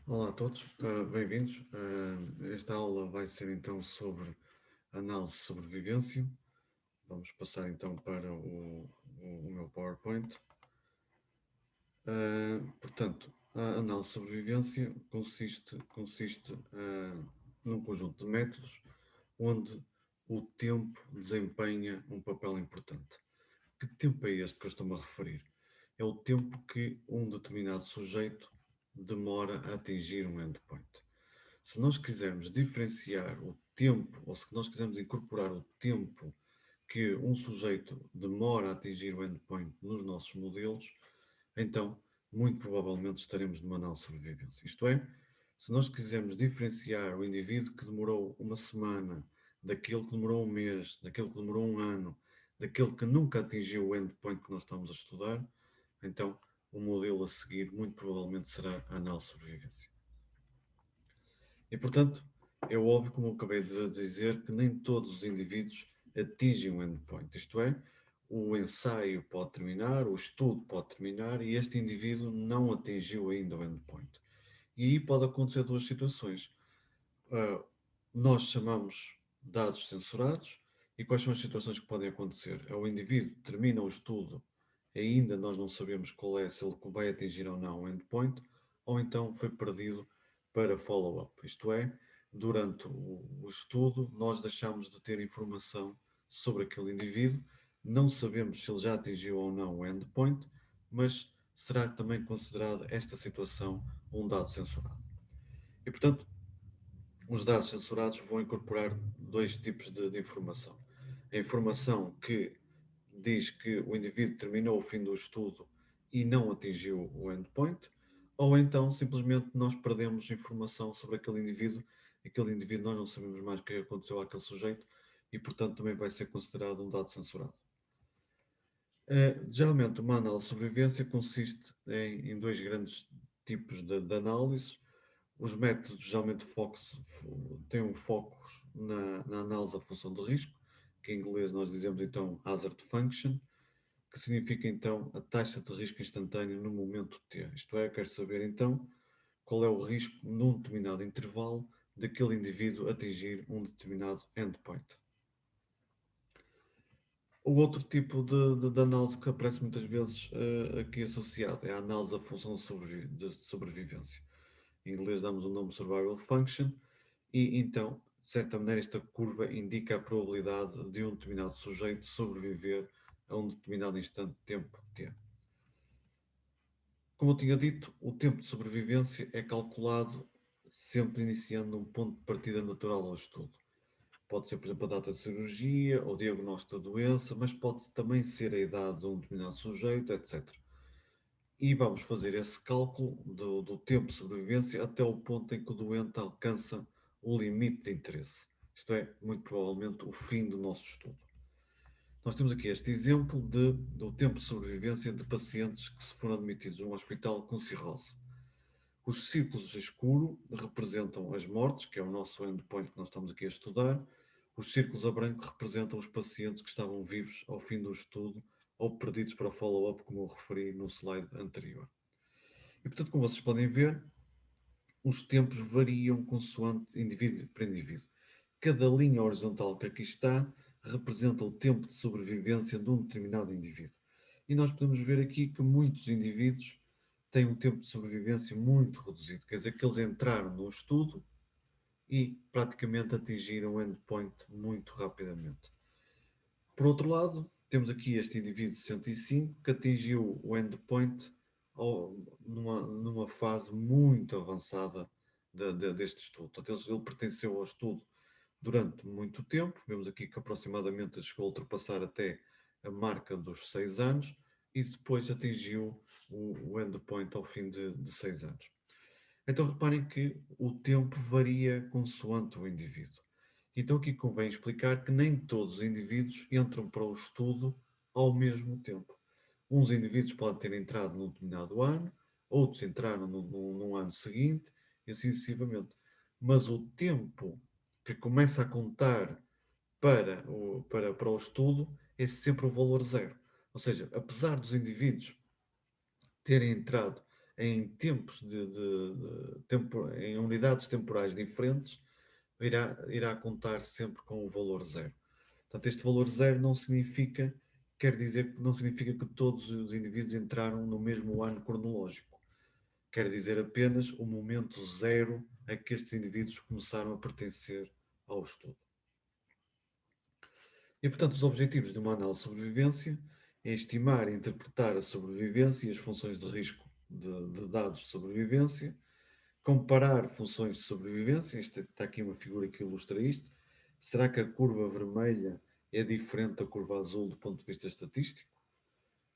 Olá a todos, bem-vindos. Esta aula vai ser então sobre análise de sobrevivência. Vamos passar então para o meu PowerPoint. Portanto, a análise de sobrevivência consiste num conjunto de métodos onde o tempo desempenha um papel importante. Que tempo é este que eu estou-me a referir? É o tempo que um determinado sujeito demora a atingir um endpoint. Se nós quisermos diferenciar o tempo, ou se nós quisermos incorporar o tempo que um sujeito demora a atingir o endpoint nos nossos modelos, então, muito provavelmente estaremos numa análise de sobrevivência. Isto é, se nós quisermos diferenciar o indivíduo que demorou uma semana, daquele que demorou um mês, daquele que demorou um ano, daquele que nunca atingiu o endpoint que nós estamos a estudar, então o modelo a seguir muito provavelmente será a análise de sobrevivência. E, portanto, é óbvio, como eu acabei de dizer, que nem todos os indivíduos atingem o endpoint. Isto é, o ensaio pode terminar, o estudo pode terminar e este indivíduo não atingiu ainda o endpoint. E aí pode acontecer duas situações. Uh, Nós chamamos dados censurados e quais são as situações que podem acontecer? É o indivíduo termina o estudo, ainda nós não sabemos qual é, se ele vai atingir ou não o endpoint, ou então foi perdido para follow-up. Isto é, durante o estudo, nós deixamos de ter informação sobre aquele indivíduo, não sabemos se ele já atingiu ou não o endpoint, mas será também considerada esta situação um dado censurado. E, portanto, os dados censurados vão incorporar dois tipos de informação. A informação que diz que o indivíduo terminou o fim do estudo e não atingiu o endpoint, ou então simplesmente nós perdemos informação sobre aquele indivíduo nós não sabemos mais o que aconteceu àquele sujeito e, portanto, também vai ser considerado um dado censurado. Geralmente, uma análise de sobrevivência consiste em dois grandes tipos de análise. Os métodos geralmente têm um foco na análise da função de risco, que em inglês nós dizemos então hazard function, que significa então a taxa de risco instantâneo no momento T. Isto é, quer saber então qual é o risco num determinado intervalo daquele indivíduo atingir um determinado endpoint. O outro tipo de análise que aparece muitas vezes aqui associado é a análise da função de sobrevivência. Em inglês damos o nome Survival Function, e então, de certa maneira, esta curva indica a probabilidade de um determinado sujeito sobreviver a um determinado instante de tempo T. Como eu tinha dito, o tempo de sobrevivência é calculado sempre iniciando um ponto de partida natural ao estudo. Pode ser, por exemplo, a data de cirurgia ou diagnóstico da doença, mas pode também ser a idade de um determinado sujeito, etc. E vamos fazer esse cálculo do tempo de sobrevivência até o ponto em que o doente alcança o limite de interesse. Isto é, muito provavelmente, o fim do nosso estudo. Nós temos aqui este exemplo do tempo de sobrevivência de pacientes que se foram admitidos num hospital com cirrose. Os círculos escuros representam as mortes, que é o nosso endpoint que nós estamos aqui a estudar. Os círculos a branco representam os pacientes que estavam vivos ao fim do estudo ou perdidos para follow-up, como eu referi no slide anterior. E, portanto, como vocês podem ver, os tempos variam consoante indivíduo para indivíduo. Cada linha horizontal que aqui está representa o tempo de sobrevivência de um determinado indivíduo. E nós podemos ver aqui que muitos indivíduos têm um tempo de sobrevivência muito reduzido, quer dizer que eles entraram no estudo e praticamente atingiram o endpoint muito rapidamente. Por outro lado, temos aqui este indivíduo de 105 que atingiu o endpoint numa fase muito avançada deste estudo. Portanto, ele pertenceu ao estudo durante muito tempo. Vemos aqui que aproximadamente chegou a ultrapassar até a marca dos 6 anos e depois atingiu o endpoint ao fim de 6 anos. Então reparem que o tempo varia consoante o indivíduo. Então aqui convém explicar que nem todos os indivíduos entram para o estudo ao mesmo tempo. Uns indivíduos podem ter entrado num determinado ano, outros entraram num ano seguinte, e assim sucessivamente. Mas o tempo que começa a contar para o estudo é sempre o valor zero. Ou seja, apesar dos indivíduos terem entrado em tempos em unidades temporais diferentes, irá contar sempre com o valor zero. Portanto, este valor zero quer dizer que não significa que todos os indivíduos entraram no mesmo ano cronológico. Quer dizer apenas o momento zero a que estes indivíduos começaram a pertencer ao estudo. E, portanto, os objetivos de uma análise de sobrevivência é estimar e interpretar a sobrevivência e as funções de risco de dados de sobrevivência, comparar funções de sobrevivência, está aqui uma figura que ilustra isto. Será que a curva vermelha é diferente da curva azul do ponto de vista estatístico?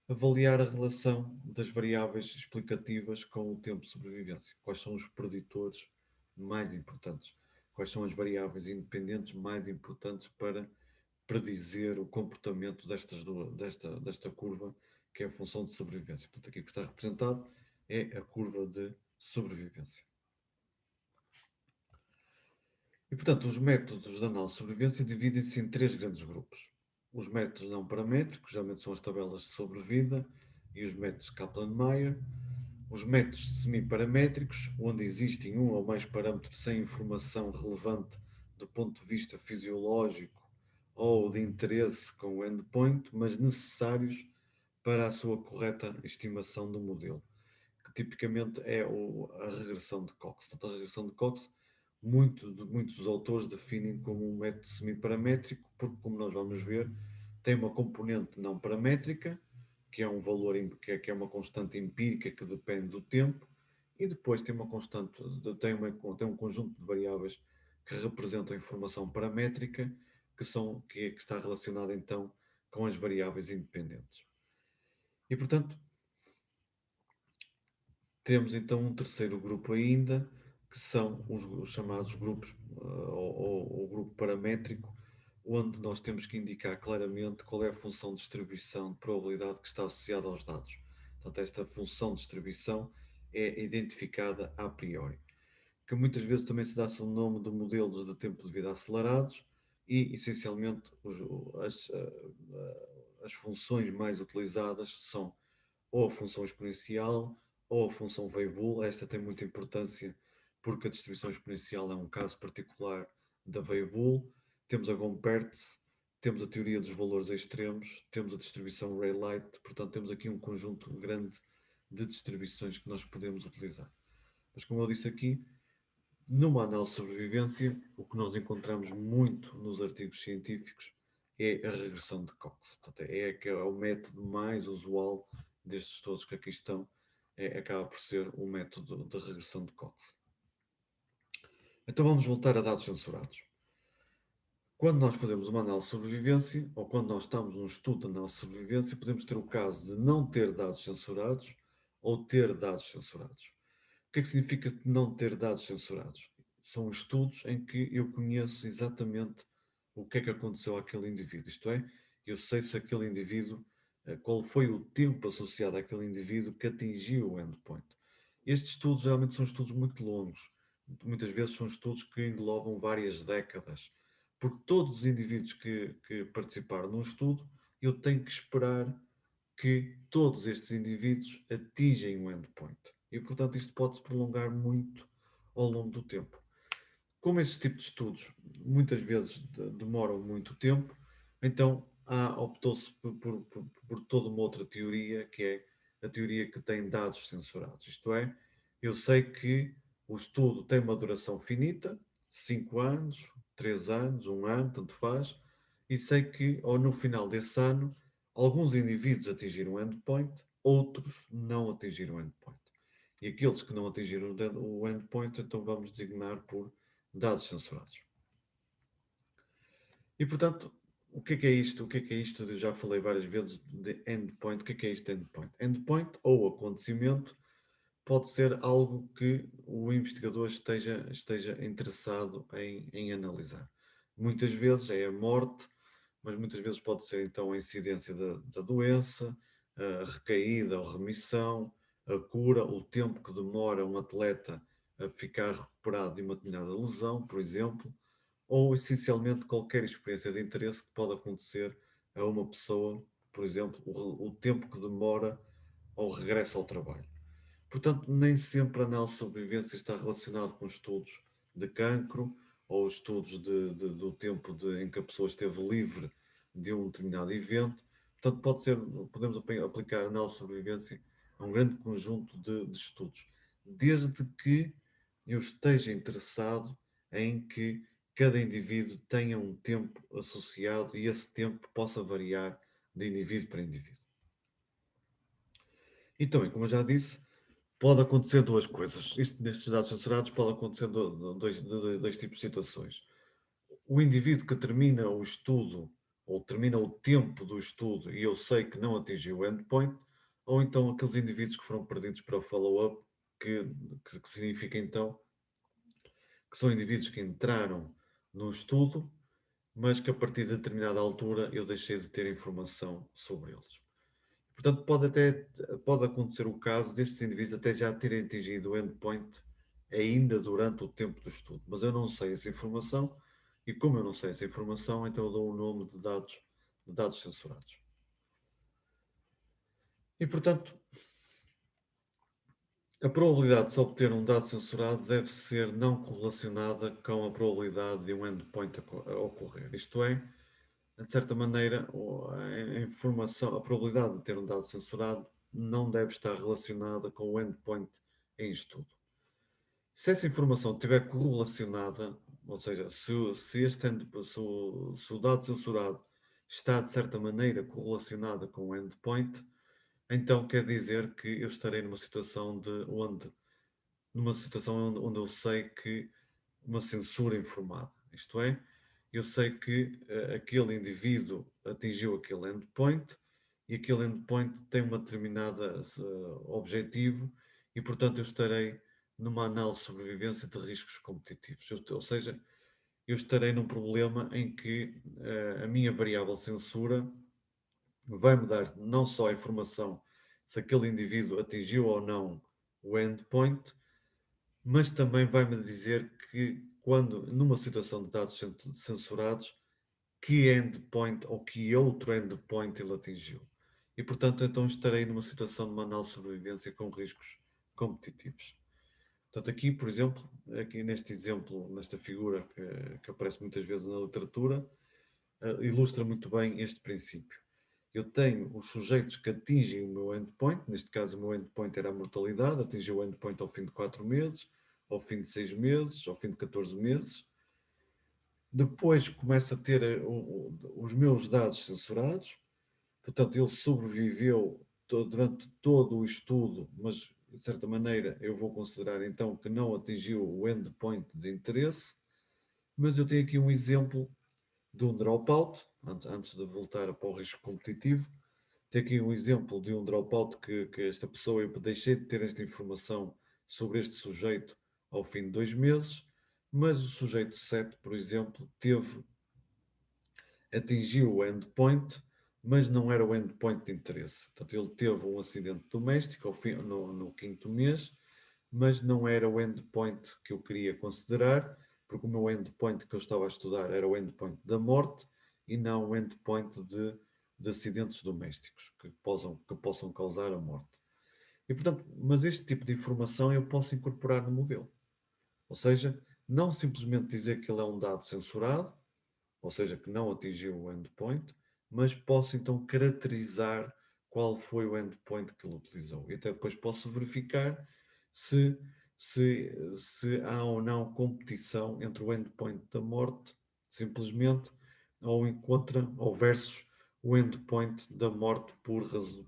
Avaliar a relação das variáveis explicativas com o tempo de sobrevivência. Quais são os preditores mais importantes? Quais são as variáveis independentes mais importantes para predizer o comportamento desta curva, que é a função de sobrevivência? Portanto, aqui o que está representado é a curva de sobrevivência. E, portanto, os métodos de análise de sobrevivência dividem-se em três grandes grupos. Os métodos não paramétricos, geralmente são as tabelas de sobrevida, e os métodos Kaplan-Meier. Os métodos semiparamétricos, onde existem um ou mais parâmetros sem informação relevante do ponto de vista fisiológico ou de interesse com o endpoint, mas necessários para a sua correta estimação do modelo, que tipicamente é a regressão de Cox. Portanto, a regressão de Cox, muitos dos autores definem como um método semiparamétrico, porque, como nós vamos ver, tem uma componente não paramétrica, que é um valor, que é uma constante empírica que depende do tempo, e depois tem uma constante, tem um conjunto de variáveis que representam a informação paramétrica, que está relacionada então com as variáveis independentes. E, portanto, temos então um terceiro grupo ainda, que são os chamados grupos, ou o grupo paramétrico, onde nós temos que indicar claramente qual é a função de distribuição de probabilidade que está associada aos dados. Portanto, esta função de distribuição é identificada a priori, que muitas vezes também se dá-se o nome de modelos de tempo de vida acelerados e, essencialmente, as funções mais utilizadas são ou a função exponencial ou a função Weibull. Esta tem muita importância porque a distribuição exponencial é um caso particular da Weibull. Temos a Gompertz, temos a teoria dos valores extremos, temos a distribuição Rayleigh, portanto temos aqui um conjunto grande de distribuições que nós podemos utilizar. Mas como eu disse aqui, numa análise de sobrevivência, o que nós encontramos muito nos artigos científicos é a regressão de Cox. Portanto, é o método mais usual destes todos que aqui estão, acaba por ser o método de regressão de Cox. Então vamos voltar a dados censurados. Quando nós fazemos uma análise de sobrevivência, ou quando nós estamos num estudo de análise de sobrevivência, podemos ter o caso de não ter dados censurados ou ter dados censurados. O que é que significa não ter dados censurados? São estudos em que eu conheço exatamente o que é que aconteceu àquele indivíduo. Isto é, eu sei se aquele indivíduo, qual foi o tempo associado àquele indivíduo que atingiu o endpoint. Estes estudos geralmente são estudos muito longos. Muitas vezes são estudos que englobam várias décadas. Porque todos os indivíduos que participaram num estudo, eu tenho que esperar que todos estes indivíduos atingem o endpoint. E, portanto, isto pode se prolongar muito ao longo do tempo. Como este tipo de estudos muitas vezes demoram muito tempo, então optou-se por toda uma outra teoria, que é a teoria que tem dados censurados. Isto é, eu sei que o estudo tem uma duração finita, 5 anos, 3 anos, 1 ano, tanto faz, e sei que ou no final desse ano alguns indivíduos atingiram o endpoint, outros não atingiram o endpoint. E aqueles que não atingiram o endpoint, então vamos designar por dados censurados. E, portanto, o que é isto? O que é isto? Eu já falei várias vezes de endpoint. O que é isto de endpoint? Endpoint ou acontecimento pode ser algo que o investigador esteja interessado em analisar. Muitas vezes é a morte, mas muitas vezes pode ser então a incidência da doença, a recaída ou remissão, a cura, o tempo que demora um atleta a ficar recuperado de uma determinada lesão, por exemplo, ou essencialmente qualquer experiência de interesse que pode acontecer a uma pessoa, por exemplo, o tempo que demora ao regresso ao trabalho. Portanto, nem sempre a análise de sobrevivência está relacionada com estudos de cancro ou estudos do tempo em que a pessoa esteve livre de um determinado evento. Portanto, podemos aplicar a análise de sobrevivência a um grande conjunto de estudos, desde que eu esteja interessado em que cada indivíduo tenha um tempo associado e esse tempo possa variar de indivíduo para indivíduo. E também, como eu já disse, pode acontecer duas coisas. Isto, nestes dados censurados, pode acontecer dois tipos de situações. O indivíduo que termina o estudo, ou termina o tempo do estudo, e eu sei que não atingiu o endpoint, ou então aqueles indivíduos que foram perdidos para o follow-up, que significa então que são indivíduos que entraram no estudo, mas que a partir de determinada altura eu deixei de ter informação sobre eles. Portanto, pode acontecer o caso destes indivíduos até já terem atingido o endpoint ainda durante o tempo do estudo, mas eu não sei essa informação e como eu não sei essa informação, então eu dou o nome de dados censurados. E, portanto, a probabilidade de se obter um dado censurado deve ser não correlacionada com a probabilidade de um endpoint ocorrer. Isto é, de certa maneira, a informação, a probabilidade de ter um dado censurado não deve estar relacionada com o endpoint em estudo. Se essa informação estiver correlacionada, ou seja, se o dado censurado está de certa maneira correlacionada com o endpoint, então quer dizer que eu estarei numa situação onde eu sei que uma censura informada. Isto é, eu sei que aquele indivíduo atingiu aquele endpoint e aquele endpoint tem uma determinada objetivo e, portanto, eu estarei numa análise de sobrevivência de riscos competitivos. Ou seja, eu estarei num problema em que a minha variável censura vai-me dar não só a informação se aquele indivíduo atingiu ou não o endpoint, mas também vai-me dizer que quando, numa situação de dados censurados, que endpoint ou que outro endpoint ele atingiu. E, portanto, então estarei numa situação de uma análise de sobrevivência com riscos competitivos. Portanto, aqui, por exemplo, aqui neste exemplo, nesta figura que aparece muitas vezes na literatura, ilustra muito bem este princípio. Eu tenho os sujeitos que atingem o meu endpoint, neste caso o meu endpoint era a mortalidade, atingiu o endpoint ao fim de 4 meses, ao fim de 6 meses, ao fim de 14 meses. Depois começo a ter os meus dados censurados, portanto ele sobreviveu durante todo o estudo, mas de certa maneira eu vou considerar então que não atingiu o endpoint de interesse, mas eu tenho aqui um exemplo de um dropout, antes de voltar para o risco competitivo, tem aqui um exemplo de um dropout que esta pessoa, eu deixei de ter esta informação sobre este sujeito ao fim de 2 meses, mas o sujeito 7, por exemplo, atingiu o endpoint, mas não era o endpoint de interesse. Portanto, ele teve um acidente doméstico no quinto mês, mas não era o endpoint que eu queria considerar, porque o meu endpoint que eu estava a estudar era o endpoint da morte e não o endpoint de acidentes domésticos que possam causar a morte. E, portanto, mas este tipo de informação eu posso incorporar no modelo. Ou seja, não simplesmente dizer que ele é um dado censurado, ou seja, que não atingiu o endpoint, mas posso então caracterizar qual foi o endpoint que ele utilizou. E até depois posso verificar se, se há ou não competição entre o endpoint da morte, simplesmente, ou versus o endpoint da morte por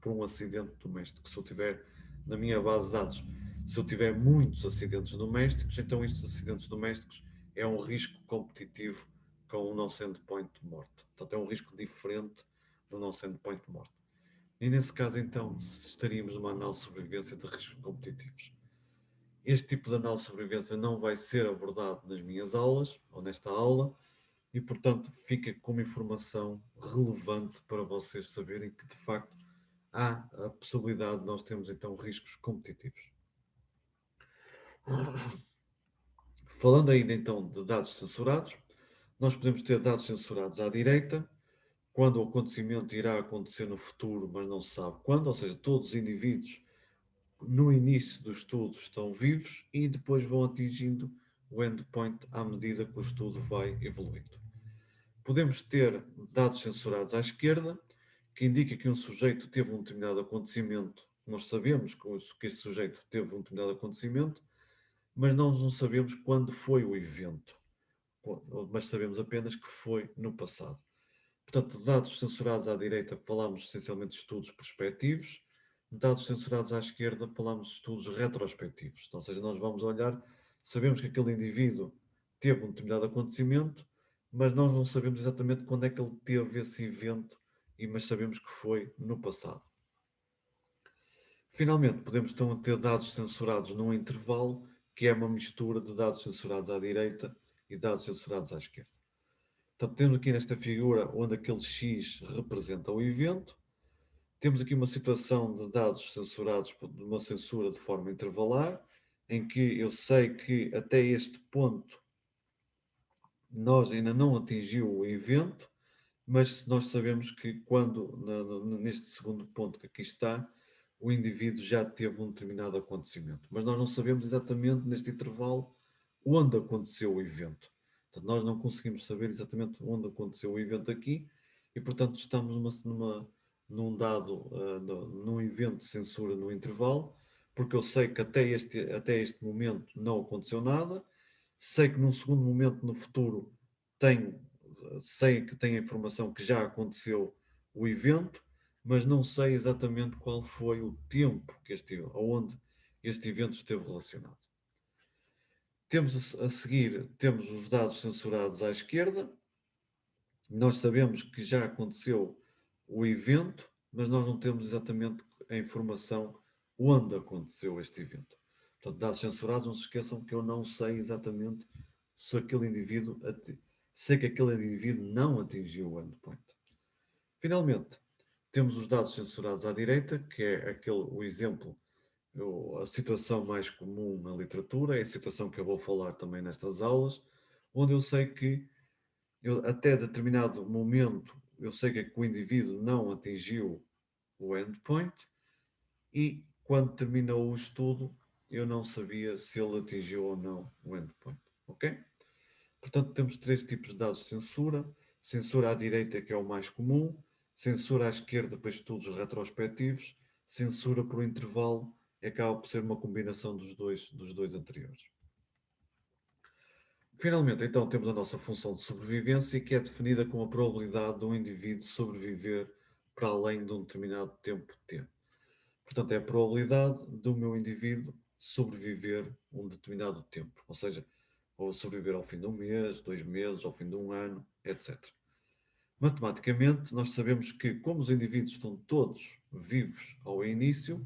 um acidente doméstico. Se eu tiver na minha base de dados, se eu tiver muitos acidentes domésticos, então estes acidentes domésticos é um risco competitivo com o nosso endpoint morto. Portanto, é um risco diferente do nosso endpoint morto. E nesse caso, então, estaríamos numa análise de sobrevivência de riscos competitivos. Este tipo de análise de sobrevivência não vai ser abordado nas minhas aulas, ou nesta aula, e, portanto, fica como informação relevante para vocês saberem que, de facto, há a possibilidade de nós termos, então, riscos competitivos. Falando ainda, então, de dados censurados, nós podemos ter dados censurados à direita, quando o acontecimento irá acontecer no futuro, mas não se sabe quando, ou seja, todos os indivíduos no início do estudo estão vivos e depois vão atingindo o endpoint à medida que o estudo vai evoluindo. Podemos ter dados censurados à esquerda, que indica que um sujeito teve um determinado acontecimento. Nós sabemos que esse sujeito teve um determinado acontecimento, mas nós não sabemos quando foi o evento, mas sabemos apenas que foi no passado. Portanto, dados censurados à direita, falamos essencialmente de estudos prospectivos, dados censurados à esquerda, falamos de estudos retrospectivos. Então, ou seja, nós vamos olhar, sabemos que aquele indivíduo teve um determinado acontecimento, mas nós não sabemos exatamente quando é que ele teve esse evento, mas sabemos que foi no passado. Finalmente, podemos então ter dados censurados num intervalo, que é uma mistura de dados censurados à direita e dados censurados à esquerda. Portanto, temos aqui nesta figura onde aquele X representa o evento. Temos aqui uma situação de dados censurados de uma censura de forma intervalar, em que eu sei que até este ponto nós ainda não atingiu o evento, mas nós sabemos que quando, neste segundo ponto que aqui está, o indivíduo já teve um determinado acontecimento. Mas nós não sabemos exatamente neste intervalo onde aconteceu o evento. Portanto, nós não conseguimos saber exatamente onde aconteceu o evento aqui e, portanto, estamos num dado, num evento de censura no intervalo, porque eu sei que até este momento não aconteceu nada, sei que num segundo momento no futuro tenho sei que tenho a informação que já aconteceu o evento, mas não sei exatamente qual foi o tempo aonde este evento esteve relacionado. Temos a seguir, temos os dados censurados à esquerda. Nós sabemos que já aconteceu o evento, mas nós não temos exatamente a informação onde aconteceu este evento. Portanto, dados censurados, não se esqueçam que eu não sei exatamente se aquele indivíduo, sei que aquele indivíduo não atingiu o endpoint. Finalmente, temos os dados censurados à direita, que é o exemplo, a situação mais comum na literatura, é a situação que eu vou falar também nestas aulas, onde eu sei que até determinado momento eu sei que o indivíduo não atingiu o endpoint e quando terminou o estudo eu não sabia se ele atingiu ou não o endpoint, ok? Portanto, temos três tipos de dados de censura. Censura à direita, que é o mais comum, censura à esquerda para estudos retrospectivos, censura por intervalo, acaba por ser uma combinação dos dois anteriores. Finalmente, então, temos a nossa função de sobrevivência, que é definida como a probabilidade de um indivíduo sobreviver para além de um determinado tempo T. Portanto, é a probabilidade do meu indivíduo sobreviver um determinado tempo, ou seja, ou sobreviver ao fim de um mês, 2 meses, ao fim de um ano, etc. Matematicamente, nós sabemos que, como os indivíduos estão todos vivos ao início,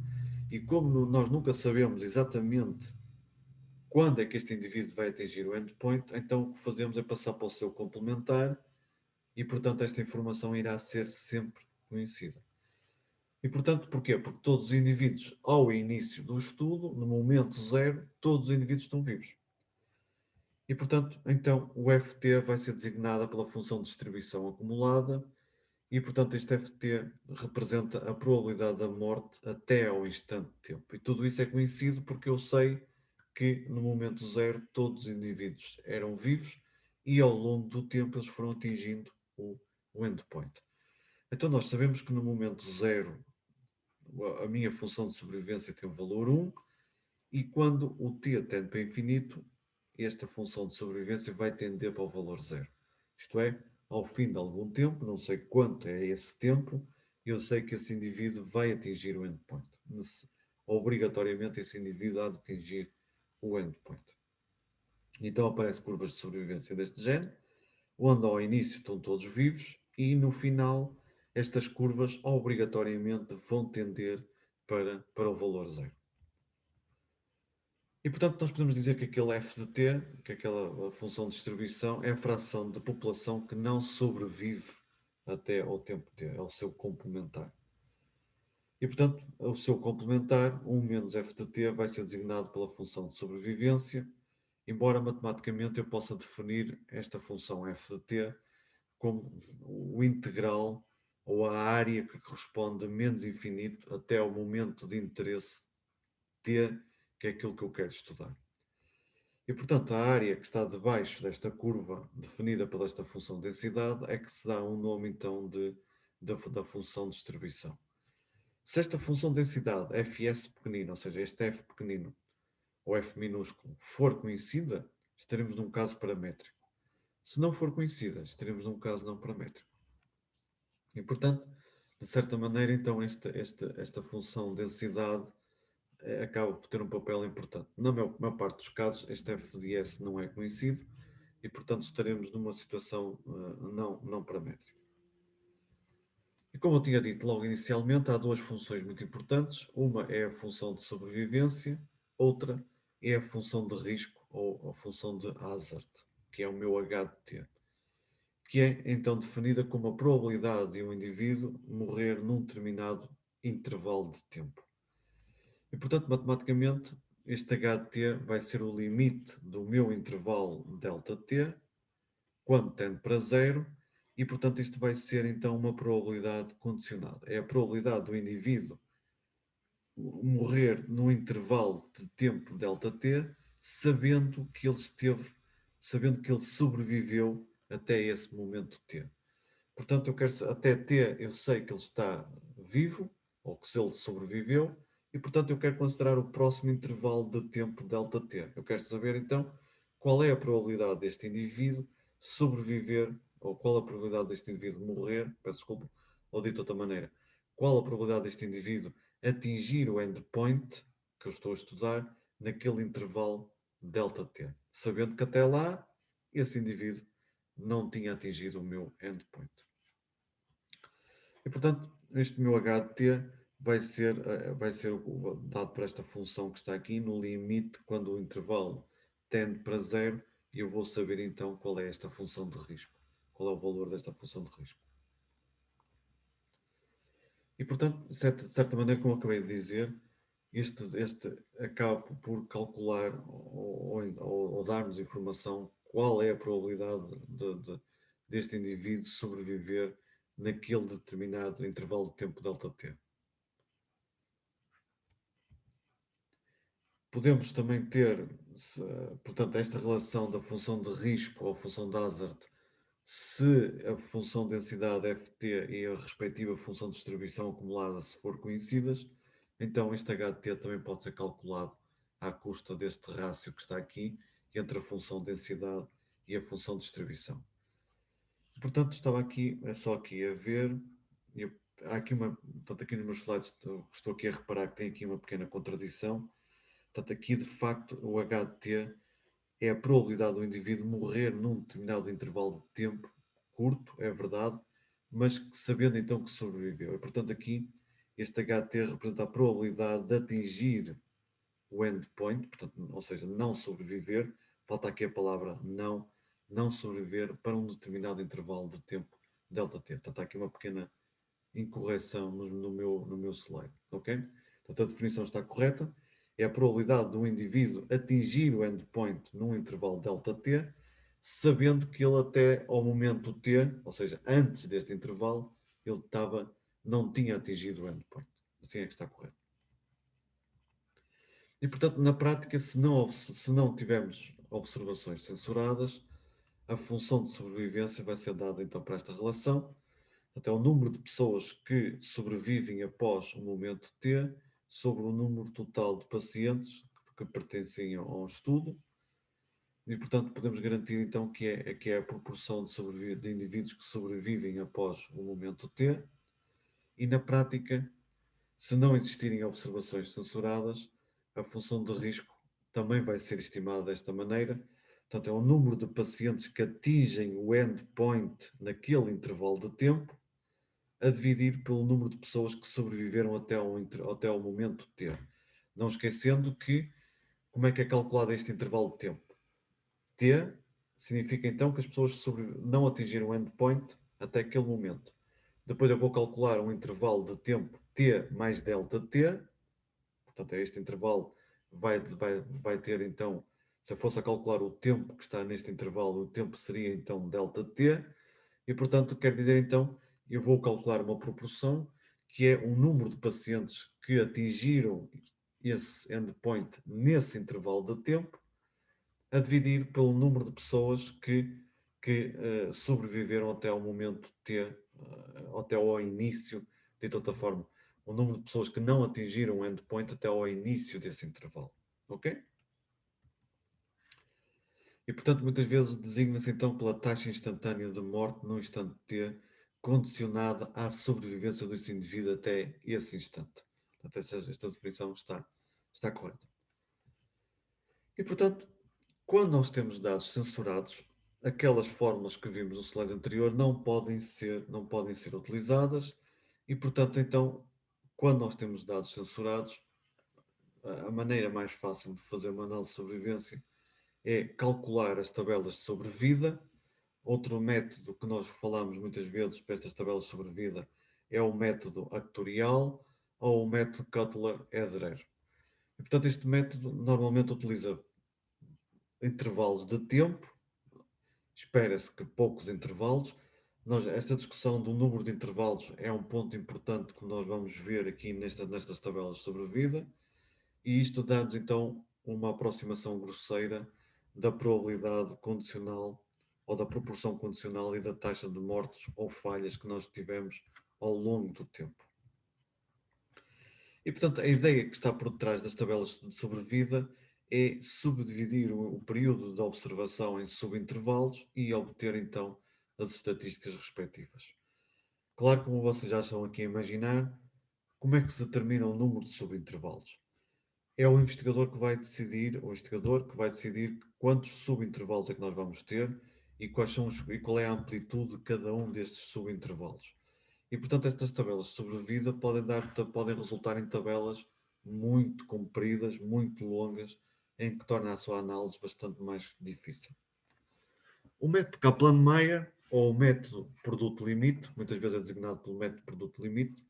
e como nós nunca sabemos exatamente quando é que este indivíduo vai atingir o endpoint, então o que fazemos é passar para o seu complementar e, portanto, esta informação irá ser sempre conhecida. E, portanto, porquê? Porque todos os indivíduos, ao início do estudo, no momento zero, todos os indivíduos estão vivos. E, portanto, então, o FT vai ser designada pela função de distribuição acumulada e, portanto, este FT representa a probabilidade da morte até ao instante de tempo. E tudo isso é conhecido porque eu sei que no momento zero todos os indivíduos eram vivos e ao longo do tempo eles foram atingindo o endpoint. Então nós sabemos que no momento zero a minha função de sobrevivência tem o valor 1 e quando o t tende para infinito, esta função de sobrevivência vai tender para o valor zero. Isto é, ao fim de algum tempo, não sei quanto é esse tempo, eu sei que esse indivíduo vai atingir o endpoint. Obrigatoriamente esse indivíduo há de atingir o endpoint. Então aparecem curvas de sobrevivência deste género, onde ao início estão todos vivos e no final estas curvas obrigatoriamente vão tender para o valor zero. E portanto nós podemos dizer que aquele f de t, que aquela função de distribuição, é a fração de população que não sobrevive até ao tempo t, é o seu complementar. E portanto o seu complementar, 1 menos f de t, vai ser designado pela função de sobrevivência, embora matematicamente eu possa definir esta função f de t como o integral ou a área que corresponde a menos infinito até ao momento de interesse T, que é aquilo que eu quero estudar. E, portanto, a área que está debaixo desta curva, definida por esta função de densidade, é que se dá um nome, então, da função de distribuição. Se esta função de densidade, fs pequenino, ou seja, este f pequenino, ou f minúsculo, for conhecida, estaremos num caso paramétrico. Se não for conhecida, estaremos num caso não paramétrico. E, portanto, de certa maneira, então, esta função de densidade acaba por ter um papel importante. Na maior parte dos casos, este f de s não é conhecido e, portanto, estaremos numa situação não paramétrica. E como eu tinha dito logo inicialmente, há duas funções muito importantes. Uma é a função de sobrevivência, outra é a função de risco ou a função de hazard, que é o meu H de T, que é então definida como a probabilidade de um indivíduo morrer num determinado intervalo de tempo. E, portanto, matematicamente, este H de T vai ser o limite do meu intervalo ΔT quando tende para zero, e, portanto, isto vai ser então uma probabilidade condicionada. É a probabilidade do indivíduo morrer no intervalo de tempo ΔT, sabendo que ele sobreviveu até esse momento T. Portanto, até T, eu sei que ele está vivo, ou que se ele sobreviveu, e, portanto, eu quero considerar o próximo intervalo de tempo ΔT. Eu quero saber, então, qual é a probabilidade deste indivíduo sobreviver, ou qual a probabilidade deste indivíduo morrer, peço desculpa, ou dito de outra maneira, qual a probabilidade deste indivíduo atingir o endpoint que eu estou a estudar naquele intervalo ΔT, sabendo que até lá esse indivíduo não tinha atingido o meu endpoint. E, portanto, este meu HT vai ser dado por esta função que está aqui no limite quando o intervalo tende para zero, e eu vou saber então qual é esta função de risco, qual é o valor desta função de risco. E, portanto, de certa maneira, como eu acabei de dizer, este acaba por calcular ou dar-nos informação qual é a probabilidade deste indivíduo sobreviver naquele determinado intervalo de tempo ΔT. Podemos também ter, portanto, esta relação da função de risco ou função de hazard, se a função de densidade ft e a respectiva função de distribuição acumulada se for conhecidas, então este HT também pode ser calculado à custa deste rácio que está aqui entre a função de densidade e a função de distribuição. Portanto, estava aqui, é só aqui a ver, há aqui portanto, aqui nos meus slides estou aqui a reparar que tem aqui uma pequena contradição. Portanto, aqui de facto o HT é a probabilidade do indivíduo morrer num determinado intervalo de tempo curto, é verdade, mas sabendo então que sobreviveu. E, portanto, aqui este HT representa a probabilidade de atingir o endpoint, portanto, ou seja, não sobreviver, falta aqui a palavra não sobreviver para um determinado intervalo de tempo ΔT. Portanto, há aqui uma pequena incorreção no meu slide, ok? Portanto, a definição está correta. É a probabilidade do indivíduo atingir o endpoint num intervalo ΔT, sabendo que ele até ao momento T, ou seja, antes deste intervalo, ele não tinha atingido o endpoint. Assim é que está correto. E, portanto, na prática, se não tivermos observações censuradas, a função de sobrevivência vai ser dada então para esta relação. Até o número de pessoas que sobrevivem após o momento T sobre o número total de pacientes que pertencem a um estudo. E, portanto, podemos garantir então que é a proporção de indivíduos que sobrevivem após o momento T. E, na prática, se não existirem observações censuradas, a função de risco também vai ser estimada desta maneira. Portanto, é o número de pacientes que atingem o endpoint naquele intervalo de tempo, a dividir pelo número de pessoas que sobreviveram até ao momento T. Não esquecendo que, como é que é calculado este intervalo de tempo? T significa então que as pessoas não atingiram o endpoint até aquele momento. Depois eu vou calcular um intervalo de tempo T mais ΔT, portanto, este intervalo vai ter então, se eu fosse a calcular o tempo que está neste intervalo, o tempo seria então ΔT, e portanto quer dizer então, eu vou calcular uma proporção que é o número de pacientes que atingiram esse endpoint nesse intervalo de tempo, a dividir pelo número de pessoas que sobreviveram até ao momento T, até ao início, de outra forma, o número de pessoas que não atingiram o endpoint até ao início desse intervalo. Ok? E, portanto, muitas vezes designa-se então pela taxa instantânea de morte no instante T, condicionada à sobrevivência desse indivíduo até esse instante. Portanto, esta definição está correta. E, portanto, quando nós temos dados censurados, aquelas fórmulas que vimos no slide anterior não podem ser utilizadas e, portanto, então, quando nós temos dados censurados, a maneira mais fácil de fazer uma análise de sobrevivência é calcular as tabelas de sobrevida. Outro método que nós falamos muitas vezes para estas tabelas de sobrevida é o método actuarial ou o método Cutler-Ederer. E, portanto, este método normalmente utiliza intervalos de tempo, espera-se que poucos intervalos. Esta discussão do número de intervalos é um ponto importante que nós vamos ver aqui nestas tabelas de sobrevida, e isto dá-nos então uma aproximação grosseira da probabilidade condicional ou da proporção condicional e da taxa de mortes ou falhas que nós tivemos ao longo do tempo. E, portanto, a ideia que está por trás das tabelas de sobrevida é subdividir o período de observação em subintervalos e obter, então, as estatísticas respectivas. Claro, como vocês já estão aqui a imaginar, como é que se determina o número de subintervalos? É o investigador que vai decidir, o investigador que vai decidir quantos subintervalos é que nós vamos ter e qual é a amplitude de cada um destes subintervalos. E, portanto, estas tabelas de sobrevida podem resultar em tabelas muito compridas, muito longas, em que torna a sua análise bastante mais difícil. O método Kaplan-Meier, ou o método produto-limite, muitas vezes é designado pelo método produto-limite,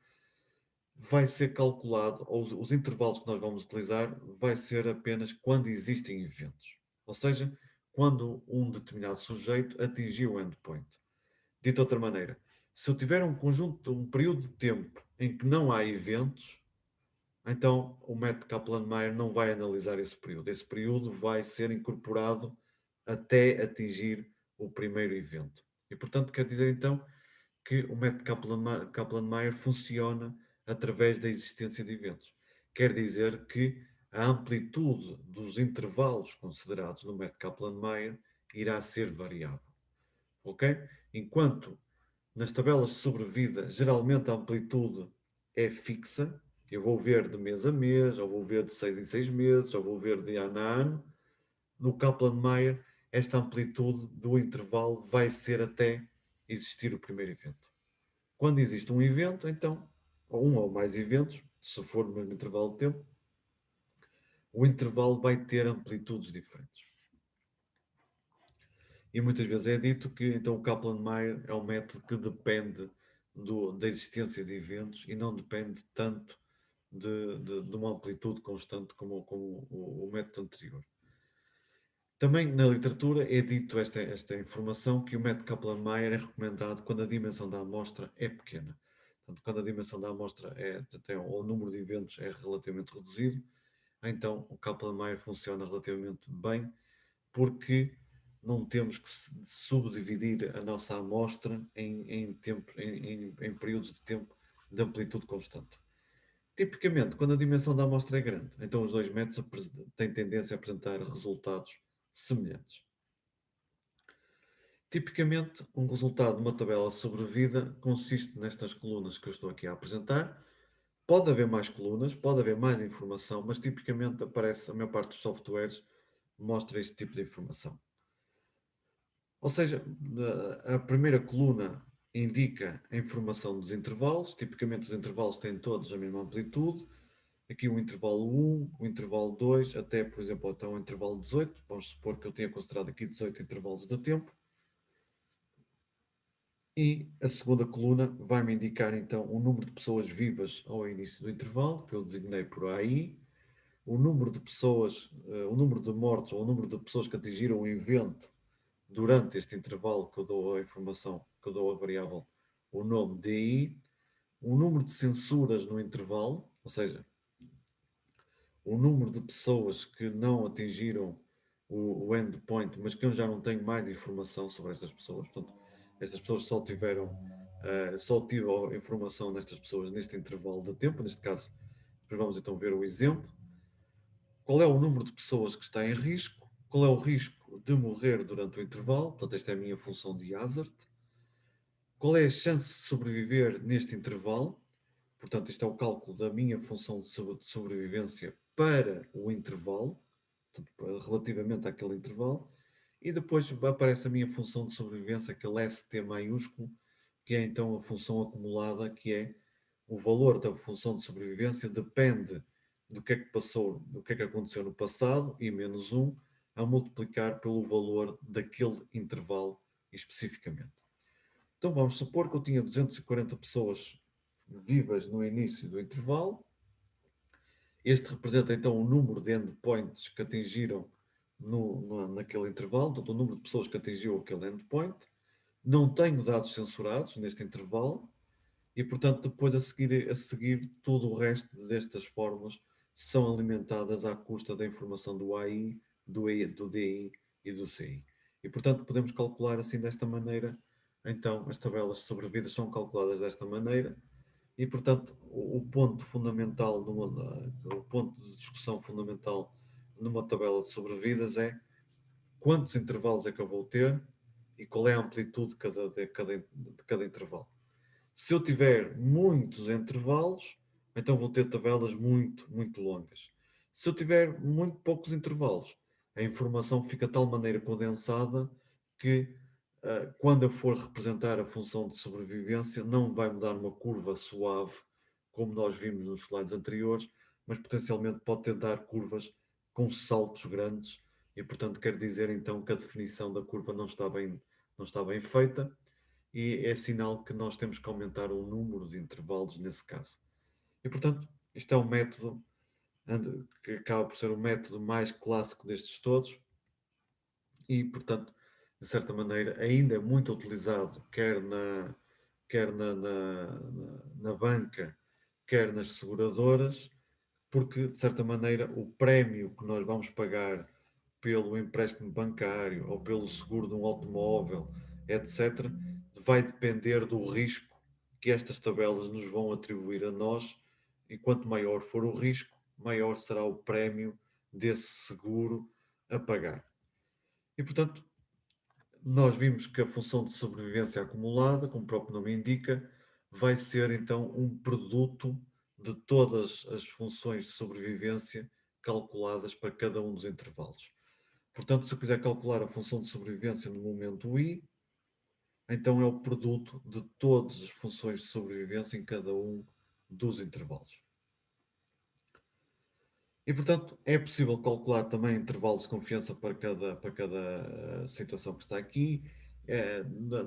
vai ser calculado, ou os intervalos que nós vamos utilizar, vai ser apenas quando existem eventos. Ou seja, quando um determinado sujeito atingiu o endpoint. Dito de outra maneira, se eu tiver um período de tempo em que não há eventos, então o método Kaplan-Meier não vai analisar esse período. Esse período vai ser incorporado até atingir o primeiro evento. E, portanto, quer dizer então que o método Kaplan-Meier funciona através da existência de eventos. Quer dizer que a amplitude dos intervalos considerados no método Kaplan-Meier irá ser variável. Ok? Enquanto nas tabelas de sobrevida, geralmente a amplitude é fixa. Eu vou ver de mês a mês, ou vou ver de 6 em 6 meses, ou vou ver de ano a ano. No Kaplan-Meier, esta amplitude do intervalo vai ser até existir o primeiro evento. Quando existe um evento, então, ou um ou mais eventos, se for no mesmo intervalo de tempo, o intervalo vai ter amplitudes diferentes. E muitas vezes é dito que então o Kaplan-Meier é um método que depende da existência de eventos e não depende tanto de uma amplitude constante como o método anterior. Também na literatura é dito esta informação que o método Kaplan-Meier é recomendado quando a dimensão da amostra é pequena. Portanto, quando a dimensão da amostra ou o número de eventos é relativamente reduzido, então o Kaplan-Meier funciona relativamente bem, porque não temos que subdividir a nossa amostra em períodos de tempo de amplitude constante. Tipicamente, quando a dimensão da amostra é grande, então os dois métodos têm tendência a apresentar resultados semelhantes. Tipicamente, um resultado de uma tabela de sobrevida consiste nestas colunas que eu estou aqui a apresentar. Pode haver mais colunas, pode haver mais informação, mas tipicamente aparece, a maior parte dos softwares mostra este tipo de informação. Ou seja, a primeira coluna indica a informação dos intervalos, tipicamente os intervalos têm todos a mesma amplitude. Aqui o intervalo 1, o intervalo 2, até, por exemplo, até o intervalo 18. Vamos supor que eu tenha considerado aqui 18 intervalos de tempo. E a segunda coluna vai-me indicar então o número de pessoas vivas ao início do intervalo, que eu designei por AI, o número de pessoas, o número de mortes ou o número de pessoas que atingiram o evento durante este intervalo, que eu dou a informação, que eu dou a variável, o nome DI, o número de censuras no intervalo, ou seja, o número de pessoas que não atingiram o endpoint, mas que eu já não tenho mais informação sobre estas pessoas. Portanto, estas pessoas só tiveram, só tive a informação nestas pessoas neste intervalo de tempo, neste caso, vamos então ver o exemplo. Qual é o número de pessoas que está em risco? Qual é o risco de morrer durante o intervalo? Portanto, esta é a minha função de hazard. Qual é a chance de sobreviver neste intervalo? Portanto, isto é o cálculo da minha função de sobrevivência para o intervalo, portanto, relativamente àquele intervalo. E depois aparece a minha função de sobrevivência, aquele ST maiúsculo, que é então a função acumulada, que é o valor da função de sobrevivência depende do que é que passou, do que é que aconteceu no passado, e menos um, a multiplicar pelo valor daquele intervalo especificamente. Então vamos supor que eu tinha 240 pessoas vivas no início do intervalo. Este representa então o número de endpoints que atingiram naquele intervalo, portanto, o número de pessoas que atingiu aquele endpoint. Não tenho dados censurados neste intervalo e, portanto, depois a seguir todo o resto destas fórmulas são alimentadas à custa da informação do AI, do DI e do CI. E, portanto, podemos calcular assim desta maneira. Então, as tabelas de sobrevidas são calculadas desta maneira e, portanto, o ponto fundamental, o ponto de discussão fundamental numa tabela de sobrevidas é quantos intervalos é que eu vou ter e qual é a amplitude de cada intervalo. Se eu tiver muitos intervalos, então vou ter tabelas muito, muito longas. Se eu tiver muito poucos intervalos, a informação fica de tal maneira condensada que, quando eu for representar a função de sobrevivência, não vai me dar uma curva suave, como nós vimos nos slides anteriores, mas potencialmente pode ter dar curvas com saltos grandes e, portanto, quer dizer então que a definição da curva não está bem feita e é sinal que nós temos que aumentar o número de intervalos nesse caso. E, portanto, isto é um método que acaba por ser o método mais clássico destes todos e, portanto, de certa maneira, ainda é muito utilizado quer na banca, quer nas seguradoras, porque, de certa maneira, o prémio que nós vamos pagar pelo empréstimo bancário ou pelo seguro de um automóvel, etc., vai depender do risco que estas tabelas nos vão atribuir a nós, e quanto maior for o risco, maior será o prémio desse seguro a pagar. E, portanto, nós vimos que a função de sobrevivência acumulada, como o próprio nome indica, vai ser então um produto de todas as funções de sobrevivência calculadas para cada um dos intervalos. Portanto, se eu quiser calcular a função de sobrevivência no momento i, então é o produto de todas as funções de sobrevivência em cada um dos intervalos. E, portanto, é possível calcular também intervalos de confiança para cada situação que está aqui.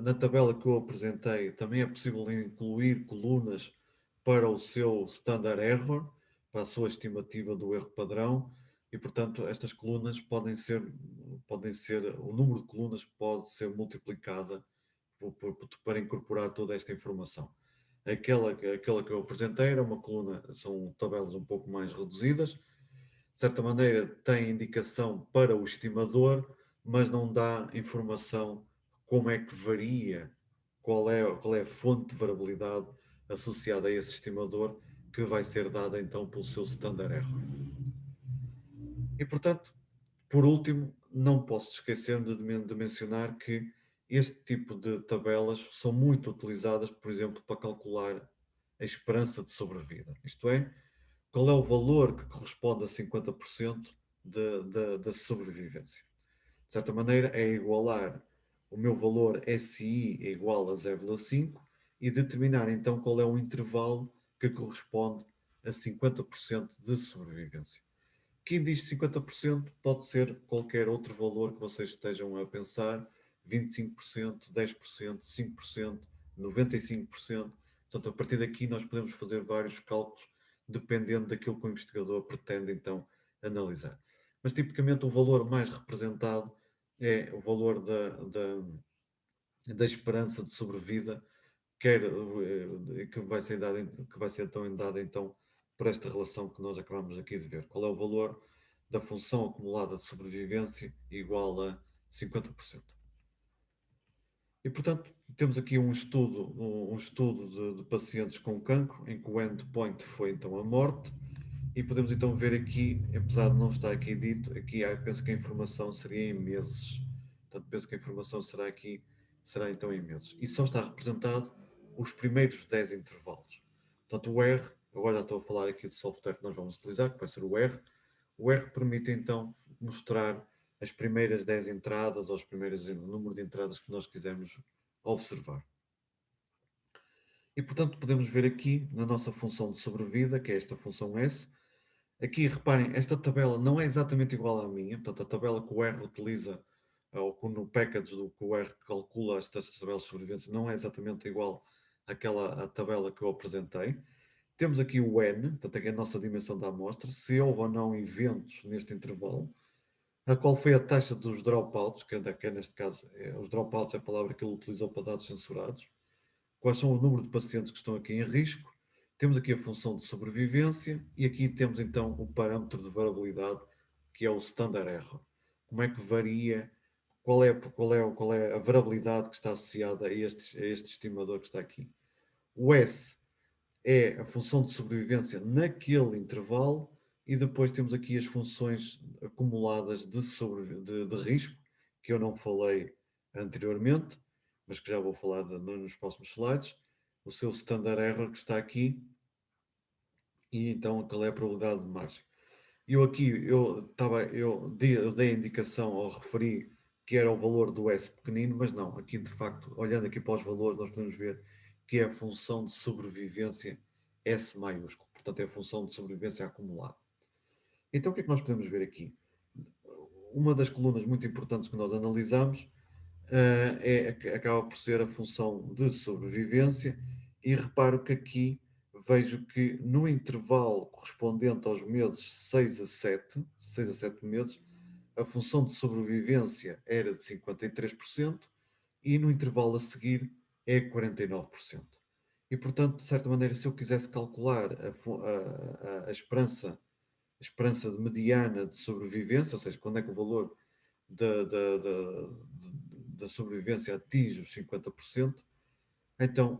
Na tabela que eu apresentei, também é possível incluir colunas para o seu standard error, para a sua estimativa do erro padrão, e, portanto, estas colunas podem ser, o número de colunas pode ser multiplicada para incorporar toda esta informação. Aquela que eu apresentei era uma coluna, são tabelas um pouco mais reduzidas, de certa maneira tem indicação para o estimador, mas não dá informação como é que varia, qual é a fonte de variabilidade associada a esse estimador, que vai ser dada então pelo seu standard error. E, portanto, por último, não posso esquecer de mencionar que este tipo de tabelas são muito utilizadas, por exemplo, para calcular a esperança de sobrevida. Isto é, qual é o valor que corresponde a 50% da sobrevivência. De certa maneira, é igualar o meu valor SI é igual a 0,5 e determinar então qual é o intervalo que corresponde a 50% de sobrevivência. Quem diz 50% pode ser qualquer outro valor que vocês estejam a pensar, 25%, 10%, 5%, 95%. Portanto, a partir daqui nós podemos fazer vários cálculos dependendo daquilo que o investigador pretende então analisar. Mas tipicamente o valor mais representado é o valor da esperança de sobrevida, que vai ser então dada então por esta relação que nós acabamos aqui de ver. Qual é o valor da função acumulada de sobrevivência igual a 50%. E, portanto, temos aqui um estudo de pacientes com cancro, em que o endpoint foi então a morte, e podemos então ver aqui, apesar de não estar aqui dito, aqui penso que a informação seria em meses. Portanto, penso que a informação será então em meses. E só está representado os primeiros 10 intervalos. Portanto, o R, agora já estou a falar aqui do software que nós vamos utilizar, que vai ser o R. O R permite então mostrar as primeiras 10 entradas, ou o número de entradas que nós quisermos observar. E, portanto, podemos ver aqui na nossa função de sobrevida, que é esta função S. Aqui, reparem, esta tabela não é exatamente igual à minha. Portanto, a tabela que o R utiliza, ou no package do que o R calcula estas tabelas de sobrevivência, não é exatamente igual à tabela que eu apresentei. Temos aqui o N, portanto, aqui é a nossa dimensão da amostra, se houve ou não eventos neste intervalo, a qual foi a taxa dos dropouts, que é neste caso, os dropouts é a palavra que ele utilizou para dados censurados, quais são o número de pacientes que estão aqui em risco, temos aqui a função de sobrevivência e aqui temos então o parâmetro de variabilidade, que é o standard error. Como é que varia, qual é a variabilidade que está associada a este estimador que está aqui. O S é a função de sobrevivência naquele intervalo e depois temos aqui as funções acumuladas de risco, que eu não falei anteriormente, mas que já vou falar nos próximos slides. O seu standard error que está aqui e então qual é a probabilidade de margem. Eu dei a indicação ou referi que era o valor do S pequenino, mas não, aqui de facto, olhando aqui para os valores, nós podemos ver que é a função de sobrevivência S maiúsculo, portanto é a função de sobrevivência acumulada. Então o que é que nós podemos ver aqui? Uma das colunas muito importantes que nós analisamos acaba por ser a função de sobrevivência e reparo que aqui vejo que no intervalo correspondente aos meses 6 a 7 meses, a função de sobrevivência era de 53% e no intervalo a seguir é 49%. E, portanto, de certa maneira, se eu quisesse calcular a esperança de mediana de sobrevivência, ou seja, quando é que o valor da sobrevivência atinge os 50%, então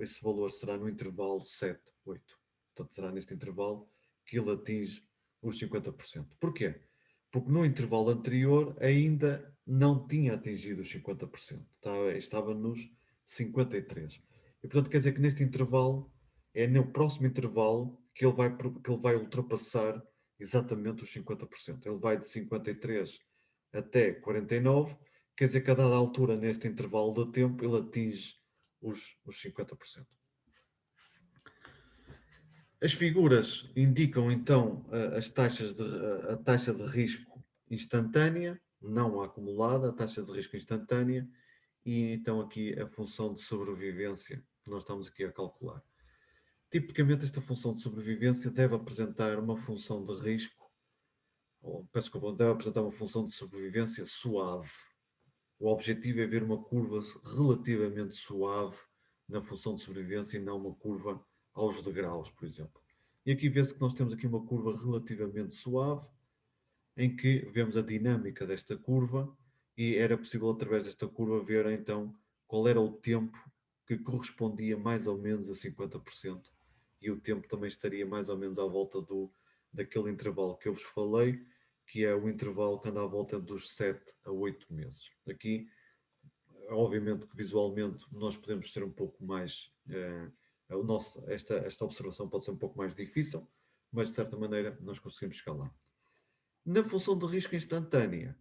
esse valor será no intervalo 7, 8. Portanto, será neste intervalo que ele atinge os 50%. Porquê? Porque no intervalo anterior ainda não tinha atingido os 50%. Estava nos 53%. E, portanto, quer dizer que neste intervalo, é no próximo intervalo que ele vai ultrapassar exatamente os 50%. Ele vai de 53 até 49, quer dizer que a dada altura, neste intervalo de tempo, ele atinge os 50%. As figuras indicam então a taxa de risco instantânea, não a acumulada, a taxa de risco instantânea, e então aqui a função de sobrevivência que nós estamos aqui a calcular. Tipicamente, esta função de sobrevivência deve apresentar uma função de risco, peço desculpa, deve apresentar uma função de sobrevivência suave. O objetivo é ver uma curva relativamente suave na função de sobrevivência e não uma curva aos degraus, por exemplo. E aqui vê-se que nós temos aqui uma curva relativamente suave, em que vemos a dinâmica desta curva e era possível através desta curva ver então qual era o tempo que correspondia mais ou menos a 50% e o tempo também estaria mais ou menos à volta daquele intervalo que eu vos falei, que é o intervalo que anda à volta dos 7 a 8 meses. Aqui, obviamente que visualmente nós podemos ser um pouco mais... esta observação pode ser um pouco mais difícil, mas de certa maneira nós conseguimos chegar lá. Na função de risco instantânea,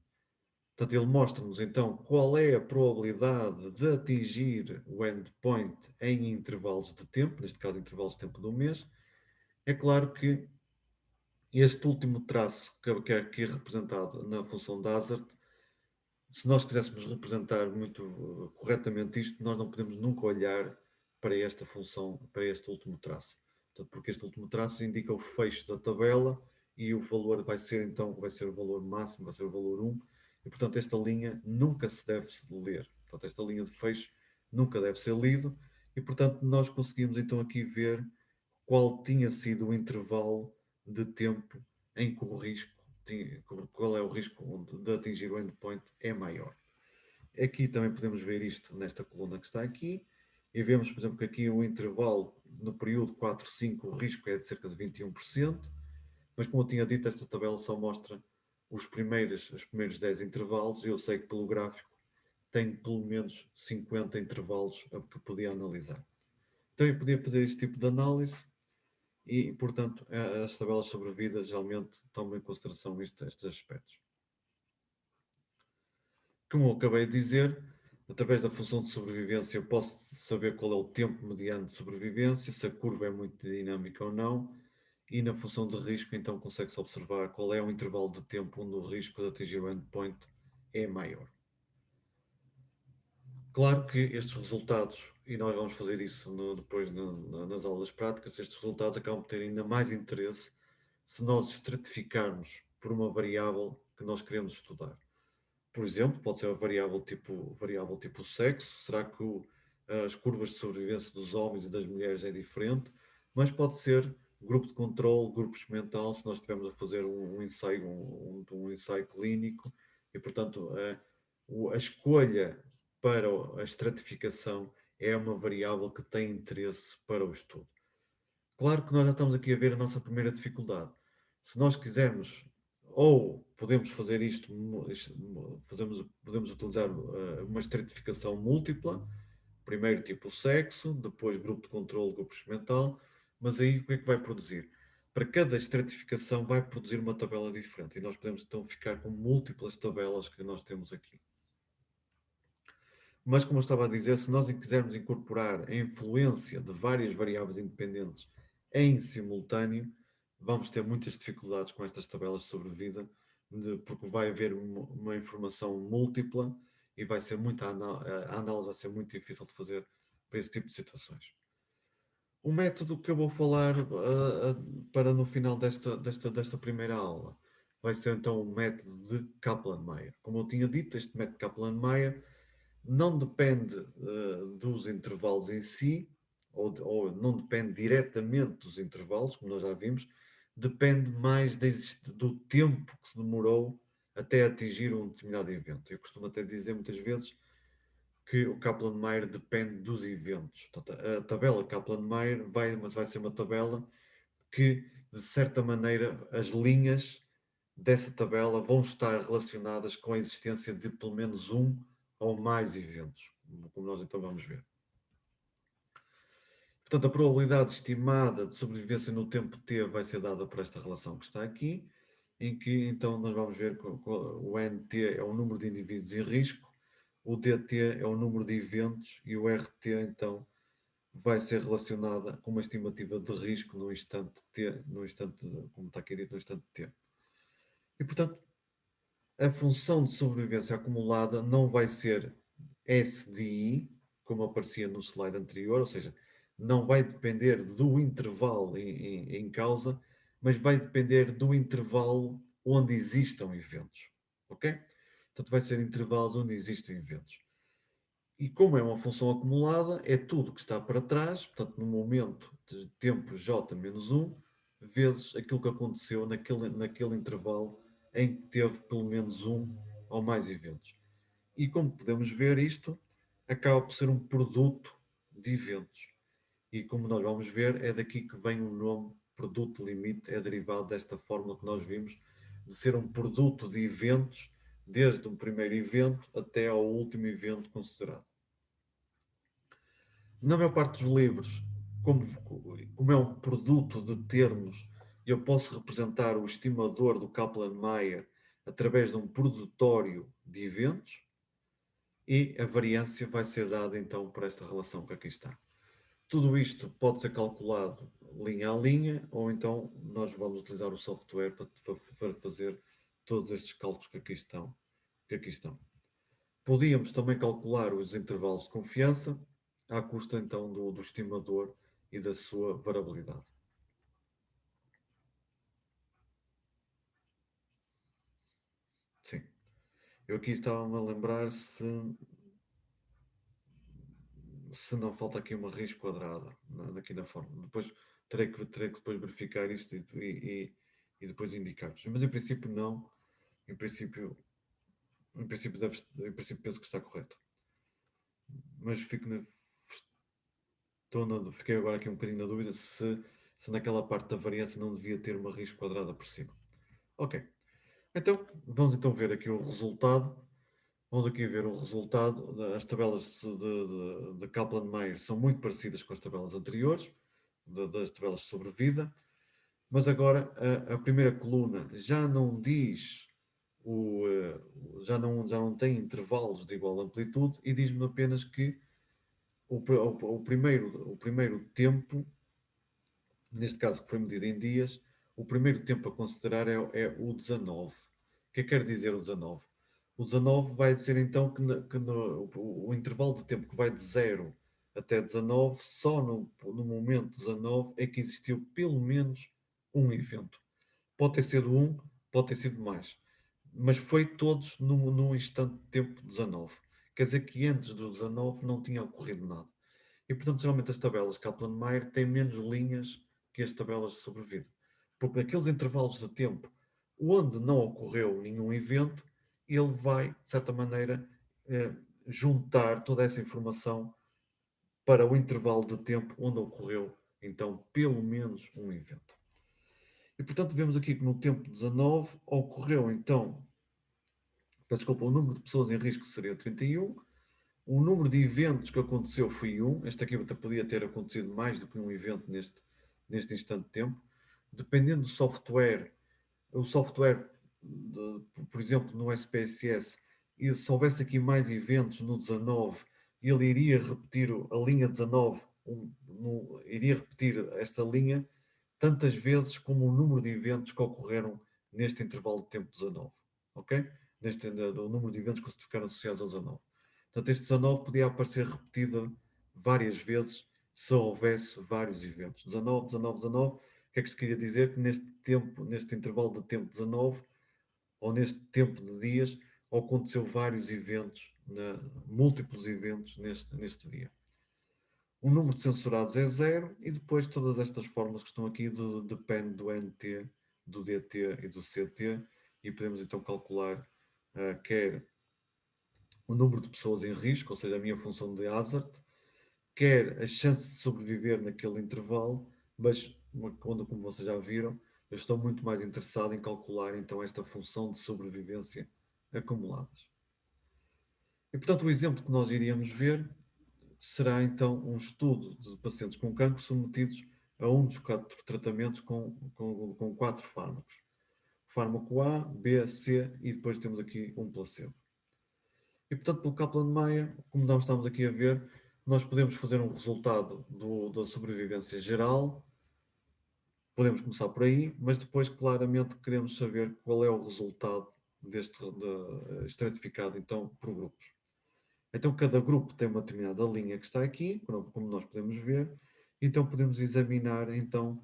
portanto, ele mostra-nos então qual é a probabilidade de atingir o endpoint em intervalos de tempo, neste caso intervalos de tempo de um mês. É claro que este último traço que é aqui representado na função de hazard, se nós quiséssemos representar muito corretamente isto, nós não podemos nunca olhar para esta função, para este último traço. Portanto, porque este último traço indica o fecho da tabela e o valor vai ser o valor máximo, vai ser o valor 1, e portanto esta linha nunca se deve ler. Portanto, esta linha de fecho nunca deve ser lido, e portanto nós conseguimos então aqui ver qual tinha sido o intervalo de tempo em que o risco, qual é o risco de atingir o endpoint é maior. Aqui também podemos ver isto nesta coluna que está aqui, e vemos, por exemplo, que aqui o intervalo no período 4-5 o risco é de cerca de 21%, mas como eu tinha dito, esta tabela só mostra os primeiros 10 intervalos, e eu sei que pelo gráfico tem pelo menos 50 intervalos que podia analisar. Então eu podia fazer este tipo de análise e, portanto, as tabelas sobre vida geralmente tomam em consideração estes aspectos. Como eu acabei de dizer, através da função de sobrevivência eu posso saber qual é o tempo mediano de sobrevivência, se a curva é muito dinâmica ou não, e na função de risco então consegue-se observar qual é o intervalo de tempo onde o risco de atingir o endpoint é maior. Claro que estes resultados, e nós vamos fazer isso depois nas aulas práticas, estes resultados acabam por ter ainda mais interesse se nós estratificarmos por uma variável que nós queremos estudar. Por exemplo, pode ser a variável tipo sexo, será que as curvas de sobrevivência dos homens e das mulheres é diferente? Mas pode ser grupo de controle, grupo experimental, se nós estivermos a fazer um ensaio, um ensaio clínico, e portanto a escolha para a estratificação é uma variável que tem interesse para o estudo. Claro que nós já estamos aqui a ver a nossa primeira dificuldade. Se nós quisermos, ou podemos fazer podemos utilizar uma estratificação múltipla, primeiro tipo sexo, depois grupo de controle, grupo experimental, mas aí o que é que vai produzir? Para cada estratificação vai produzir uma tabela diferente, e nós podemos então ficar com múltiplas tabelas que nós temos aqui. Mas, como eu estava a dizer, se nós quisermos incorporar a influência de várias variáveis independentes em simultâneo, vamos ter muitas dificuldades com estas tabelas de sobrevida, porque vai haver uma informação múltipla e a análise vai ser muito difícil de fazer para esse tipo de situações. O método que eu vou falar para no final desta primeira aula vai ser então o método de Kaplan-Meier. Como eu tinha dito, este método Kaplan-Meier não depende dos intervalos em si, ou não depende diretamente dos intervalos, como nós já vimos, depende mais do tempo que se demorou até atingir um determinado evento. Eu costumo até dizer muitas vezes que o Kaplan-Meier depende dos eventos. Portanto, a tabela Kaplan-Meier vai ser uma tabela que, de certa maneira, as linhas dessa tabela vão estar relacionadas com a existência de pelo menos um ou mais eventos, como nós então vamos ver. Portanto, a probabilidade estimada de sobrevivência no tempo t vai ser dada por esta relação que está aqui, em que então nós vamos ver que o nt é o número de indivíduos em risco, o dt é o número de eventos e o rt então vai ser relacionada com uma estimativa de risco no instante t, como está aqui dito, no instante t. E portanto, a função de sobrevivência acumulada não vai ser SDI, como aparecia no slide anterior, ou seja, não vai depender do intervalo em causa, mas vai depender do intervalo onde existam eventos. Ok? Portanto, vai ser intervalos onde existem eventos. E como é uma função acumulada, é tudo que está para trás, portanto, no momento de tempo j menos 1, vezes aquilo que aconteceu naquele intervalo em que teve pelo menos um ou mais eventos. E como podemos ver, isto acaba por ser um produto de eventos. E como nós vamos ver, é daqui que vem o nome produto limite, é derivado desta fórmula que nós vimos, de ser um produto de eventos, desde o primeiro evento até ao último evento considerado. Na maior parte dos livros, como é um produto de termos, eu posso representar o estimador do Kaplan-Meier através de um produtório de eventos, e a variância vai ser dada então por esta relação que aqui está. Tudo isto pode ser calculado linha a linha, ou então nós vamos utilizar o software para fazer todos estes cálculos que aqui estão. Podíamos também calcular os intervalos de confiança, à custa então do estimador e da sua variabilidade. Sim. Eu aqui estava-me a lembrar se não falta aqui uma raiz quadrada aqui na forma. Depois terei que depois verificar isto e depois indicar-vos. Mas em princípio não, em princípio, em princípio penso que está correto. Mas fiquei agora aqui um bocadinho na dúvida se naquela parte da variância não devia ter uma raiz quadrada por cima. Ok, então vamos então ver aqui o resultado. Vamos aqui ver o resultado. As tabelas de Kaplan-Meier são muito parecidas com as tabelas anteriores, das tabelas de sobrevida, mas agora a primeira coluna já não diz já não tem intervalos de igual amplitude e diz-me apenas que o primeiro tempo, neste caso que foi medido em dias, o primeiro tempo a considerar é o 19. O que é que quer dizer o 19? O 19 vai dizer então o intervalo de tempo que vai de 0 até 19, só no momento 19 é que existiu pelo menos um evento. Pode ter sido um, pode ter sido mais, mas foi todos no instante de tempo 19. Quer dizer que antes do 19 não tinha ocorrido nada. E, portanto, geralmente as tabelas Kaplan-Meier têm menos linhas que as tabelas de sobrevida. Porque naqueles intervalos de tempo onde não ocorreu nenhum evento, ele vai, de certa maneira, juntar toda essa informação para o intervalo de tempo onde ocorreu, então, pelo menos um evento. E, portanto, vemos aqui que no tempo 19 ocorreu, então, peço desculpa, o número de pessoas em risco seria 31. O número de eventos que aconteceu foi um. Este aqui até podia ter acontecido mais do que um evento neste instante de tempo. Dependendo do software, o software, por exemplo, no SPSS, e se houvesse aqui mais eventos no 19, ele iria repetir a linha 19, iria repetir esta linha tantas vezes como o número de eventos que ocorreram neste intervalo de tempo 19. Ok? O número de eventos que ficaram associados ao 19. Portanto, este 19 podia aparecer repetido várias vezes se houvesse vários eventos. 19, 19, 19. O que é que se queria dizer? Que neste intervalo de tempo 19, ou neste tempo de dias, aconteceu vários eventos, múltiplos eventos neste dia. O número de censurados é 0 e depois todas estas fórmulas que estão aqui depende do NT, do DT e do CT e podemos então calcular quer o número de pessoas em risco, ou seja, a minha função de hazard, quer a chance de sobreviver naquele intervalo, mas quando, como vocês já viram, eu estou muito mais interessado em calcular então esta função de sobrevivência acumuladas. E portanto o exemplo que nós iríamos ver será então um estudo de pacientes com cancro submetidos a um dos 4 tratamentos com 4 fármacos. Fármaco A, B, C e depois temos aqui um placebo. E portanto, pelo Kaplan-Meier, como nós estamos aqui a ver, nós podemos fazer um resultado da sobrevivência geral, podemos começar por aí, mas depois claramente queremos saber qual é o resultado estratificado então por grupos. Então cada grupo tem uma determinada linha que está aqui, como nós podemos ver, então podemos examinar então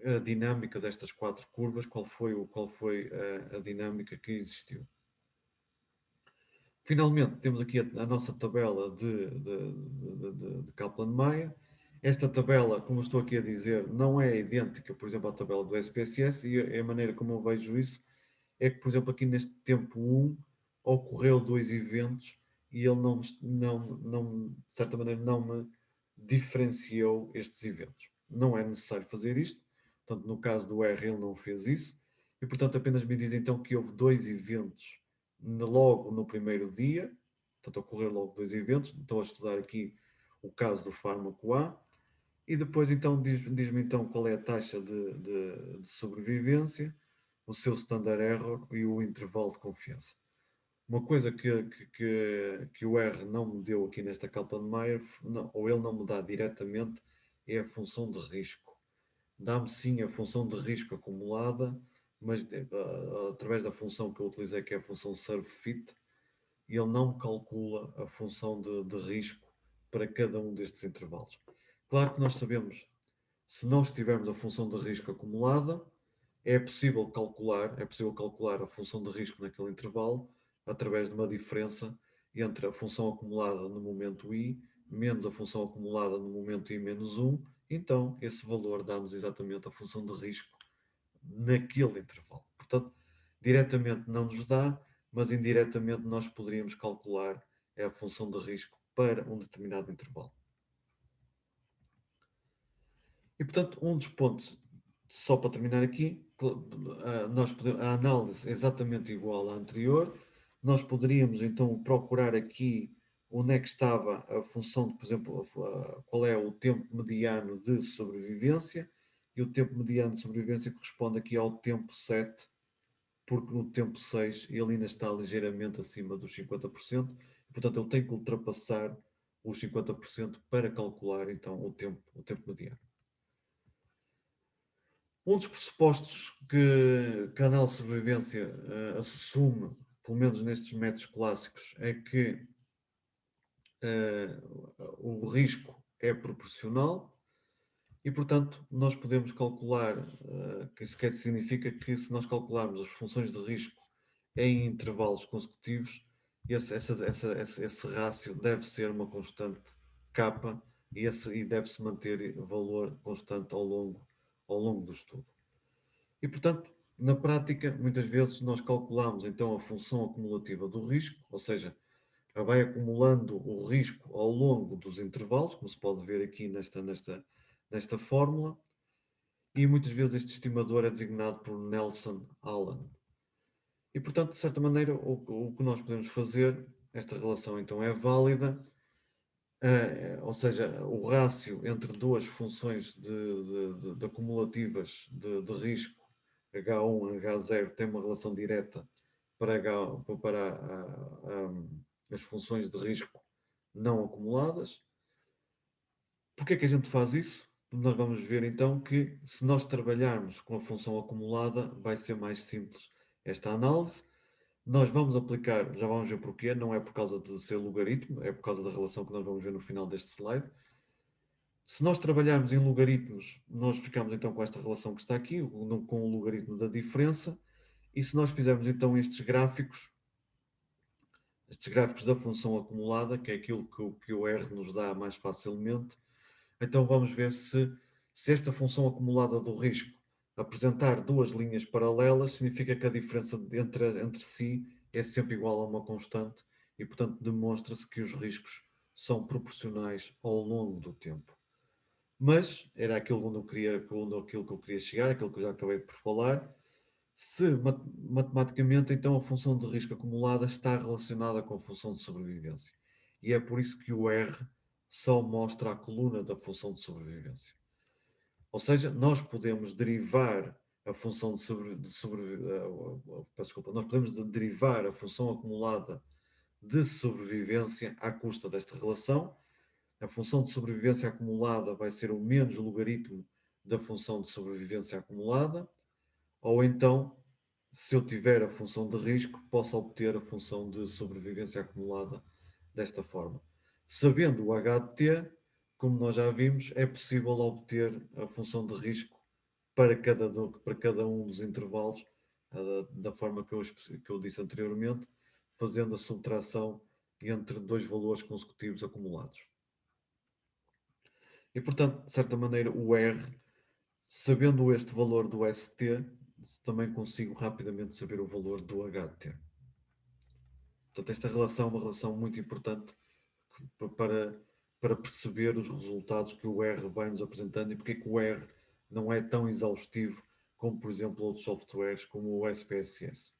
a dinâmica destas 4 curvas, qual foi a dinâmica que existiu. Finalmente, temos aqui a nossa tabela de Kaplan-Meier. Esta tabela, como estou aqui a dizer, não é idêntica, por exemplo, à tabela do SPSS, e a maneira como eu vejo isso é que, por exemplo, aqui neste tempo 1 ocorreu 2 eventos e ele de certa maneira, não me diferenciou estes eventos. Não é necessário fazer isto, portanto, no caso do R, ele não fez isso, e portanto, apenas me diz então que houve 2 eventos logo no primeiro dia, portanto, ocorreram logo 2 eventos. Estou a estudar aqui o caso do fármaco A, e depois então diz-me então qual é a taxa de sobrevivência, o seu standard error e o intervalo de confiança. Uma coisa que o R não me deu aqui nesta Kaplan-Meier, ou ele não me dá diretamente, é a função de risco. Dá-me sim a função de risco acumulada, mas através da função que eu utilizei, que é a função SURF-FIT, ele não calcula a função de risco para cada um destes intervalos. Claro que nós sabemos, se nós tivermos a função de risco acumulada, é possível calcular a função de risco naquele intervalo através de uma diferença entre a função acumulada no momento I menos a função acumulada no momento I menos 1 então esse valor dá-nos exatamente a função de risco naquele intervalo. Portanto, diretamente não nos dá, mas indiretamente nós poderíamos calcular a função de risco para um determinado intervalo. E, portanto, um dos pontos, só para terminar aqui, a análise é exatamente igual à anterior. Nós poderíamos, então, procurar aqui onde é que estava a função de, por exemplo, qual é o tempo mediano de sobrevivência, e o tempo mediano de sobrevivência corresponde aqui ao tempo 7, porque no tempo 6 ele ainda está ligeiramente acima dos 50%, portanto ele tem que ultrapassar os 50% para calcular então o tempo mediano. Um dos pressupostos que a análise de sobrevivência assume, pelo menos nestes métodos clássicos, é que o risco é proporcional e, portanto, nós podemos calcular, que isso significa que se nós calcularmos as funções de risco em intervalos consecutivos, esse rácio deve ser uma constante K e deve-se manter valor constante ao longo do estudo. E, portanto, na prática, muitas vezes nós calculamos então a função acumulativa do risco, ou seja, vai acumulando o risco ao longo dos intervalos, como se pode ver aqui nesta fórmula, e muitas vezes este estimador é designado por Nelson Allen. E, portanto, de certa maneira, o que nós podemos fazer, esta relação então é válida, ou seja, o rácio entre duas funções de acumulativas de risco, H1 e H0, tem uma relação direta para as funções de risco não acumuladas. Porquê é que a gente faz isso? Nós vamos ver então que se nós trabalharmos com a função acumulada, vai ser mais simples esta análise. Nós vamos aplicar, já vamos ver porquê, não é por causa de ser logaritmo, é por causa da relação que nós vamos ver no final deste slide. Se nós trabalharmos em logaritmos, nós ficamos então com esta relação que está aqui, com o logaritmo da diferença, e se nós fizermos então estes gráficos da função acumulada, que é aquilo que o R nos dá mais facilmente, então vamos ver se esta função acumulada do risco apresentar duas linhas paralelas, significa que a diferença entre si é sempre igual a uma constante e, portanto, demonstra-se que os riscos são proporcionais ao longo do tempo. Mas era aquilo aquilo que eu queria chegar, aquilo que eu já acabei por falar. Se matematicamente, então a função de risco acumulada está relacionada com a função de sobrevivência. E é por isso que o R só mostra a coluna da função de sobrevivência. Ou seja, nós podemos derivar a função desculpa, nós podemos derivar a função acumulada de sobrevivência à custa desta relação. A função de sobrevivência acumulada vai ser o menos logaritmo da função de sobrevivência acumulada, ou então, se eu tiver a função de risco, posso obter a função de sobrevivência acumulada desta forma. Sabendo o H de t, como nós já vimos, é possível obter a função de risco para cada um dos intervalos, da forma que eu disse anteriormente, fazendo a subtração entre dois valores consecutivos acumulados. E, portanto, de certa maneira, o R, sabendo este valor do ST, também consigo rapidamente saber o valor do HT. Portanto, esta relação é uma relação muito importante para perceber os resultados que o R vai nos apresentando e porque é que o R não é tão exaustivo como, por exemplo, outros softwares como o SPSS.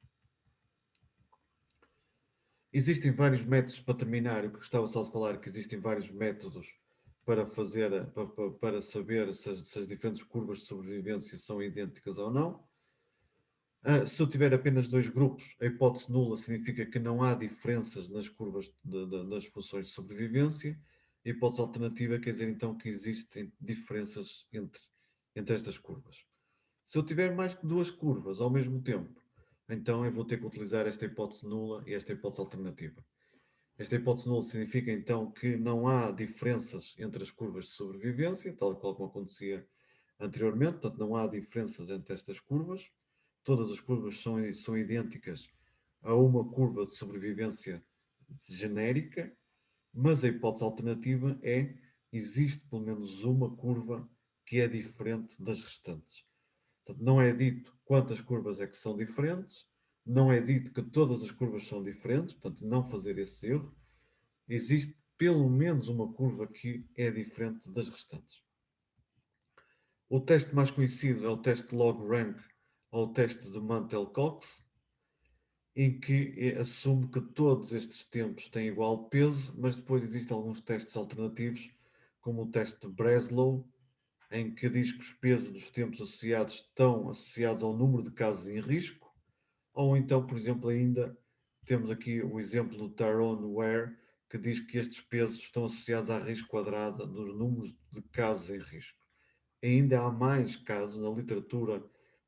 Existem vários métodos, para terminar, eu gostava só de falar que existem vários métodos para saber se as diferentes curvas de sobrevivência são idênticas ou não. Se eu tiver apenas dois grupos, a hipótese nula significa que não há diferenças nas curvas das funções de sobrevivência. A hipótese alternativa quer dizer então que existem diferenças entre estas curvas. Se eu tiver mais de duas curvas ao mesmo tempo, então eu vou ter que utilizar esta hipótese nula e esta hipótese alternativa. Esta hipótese nula significa então que não há diferenças entre as curvas de sobrevivência, tal qual como acontecia anteriormente, portanto não há diferenças entre estas curvas. Todas as curvas são idênticas a uma curva de sobrevivência genérica, mas a hipótese alternativa existe pelo menos uma curva que é diferente das restantes. Portanto, não é dito quantas curvas é que são diferentes, não é dito que todas as curvas são diferentes, portanto, não fazer esse erro. Existe pelo menos uma curva que é diferente das restantes. O teste mais conhecido é o teste log-rank ou o teste de Mantel-Cox, em que assume que todos estes tempos têm igual peso, mas depois existem alguns testes alternativos, como o teste de Breslow, em que diz que os pesos dos tempos associados estão associados ao número de casos em risco, ou então, por exemplo, ainda temos aqui o exemplo do Tyrone Ware, que diz que estes pesos estão associados à raiz quadrada dos números de casos em risco. Ainda há mais casos na literatura,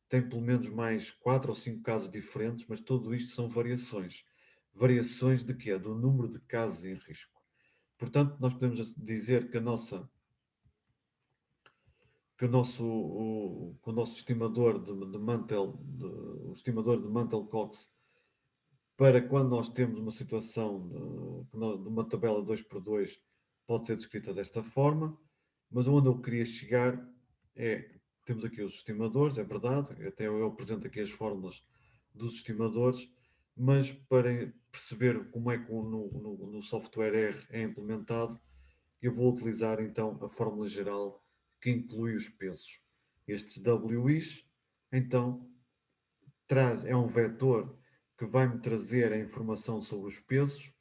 tem pelo menos mais 4 ou 5 casos diferentes, mas tudo isto são variações. Variações de quê? Do número de casos em risco. Portanto, nós podemos dizer que o nosso estimador de Mantel, o estimador de Mantel-Cox, para quando nós temos uma situação de uma tabela 2x2, pode ser descrita desta forma, mas onde eu queria chegar é, temos aqui os estimadores, é verdade, até eu apresento aqui as fórmulas dos estimadores, mas para perceber como é que no software R é implementado, eu vou utilizar então a fórmula geral que inclui os pesos. Estes WIs, então, é um vetor que vai-me trazer a informação sobre os pesos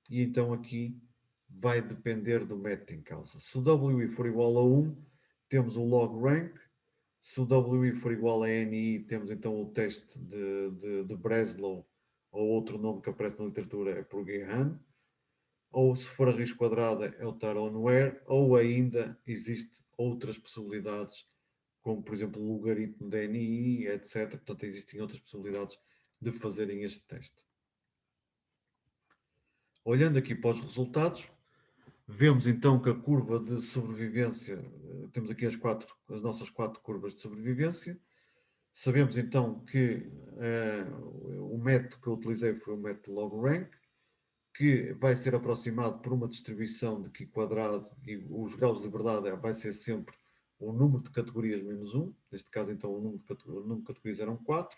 e então aqui vai depender do método em causa. Se o WI for igual a 1, temos o log rank. Se o WI for igual a NI, temos então o teste de Breslow, ou outro nome que aparece na literatura é por Gehan. Ou se for a raiz quadrada é o Taron-Ware, ou ainda existe outras possibilidades, como por exemplo o logaritmo da NI, etc. Portanto, existem outras possibilidades de fazerem este teste. Olhando aqui para os resultados, vemos então que a curva de sobrevivência, temos aqui as nossas 4 curvas de sobrevivência. Sabemos então que o método que eu utilizei foi o método log-rank, que vai ser aproximado por uma distribuição de Q quadrado e os graus de liberdade vai ser sempre o número de categorias menos 1, neste caso então o número de categorias eram 4,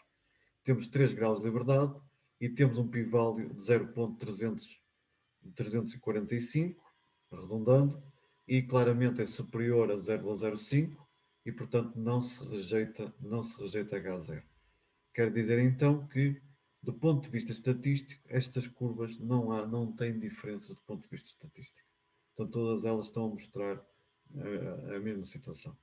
temos 3 graus de liberdade e temos um p-value de 0.345, arredondando, e claramente é superior a 0,05 e portanto não se rejeita H0. Quer dizer então que, do ponto de vista estatístico, estas curvas não têm diferenças do ponto de vista estatístico. Então todas elas estão a mostrar a mesma situação.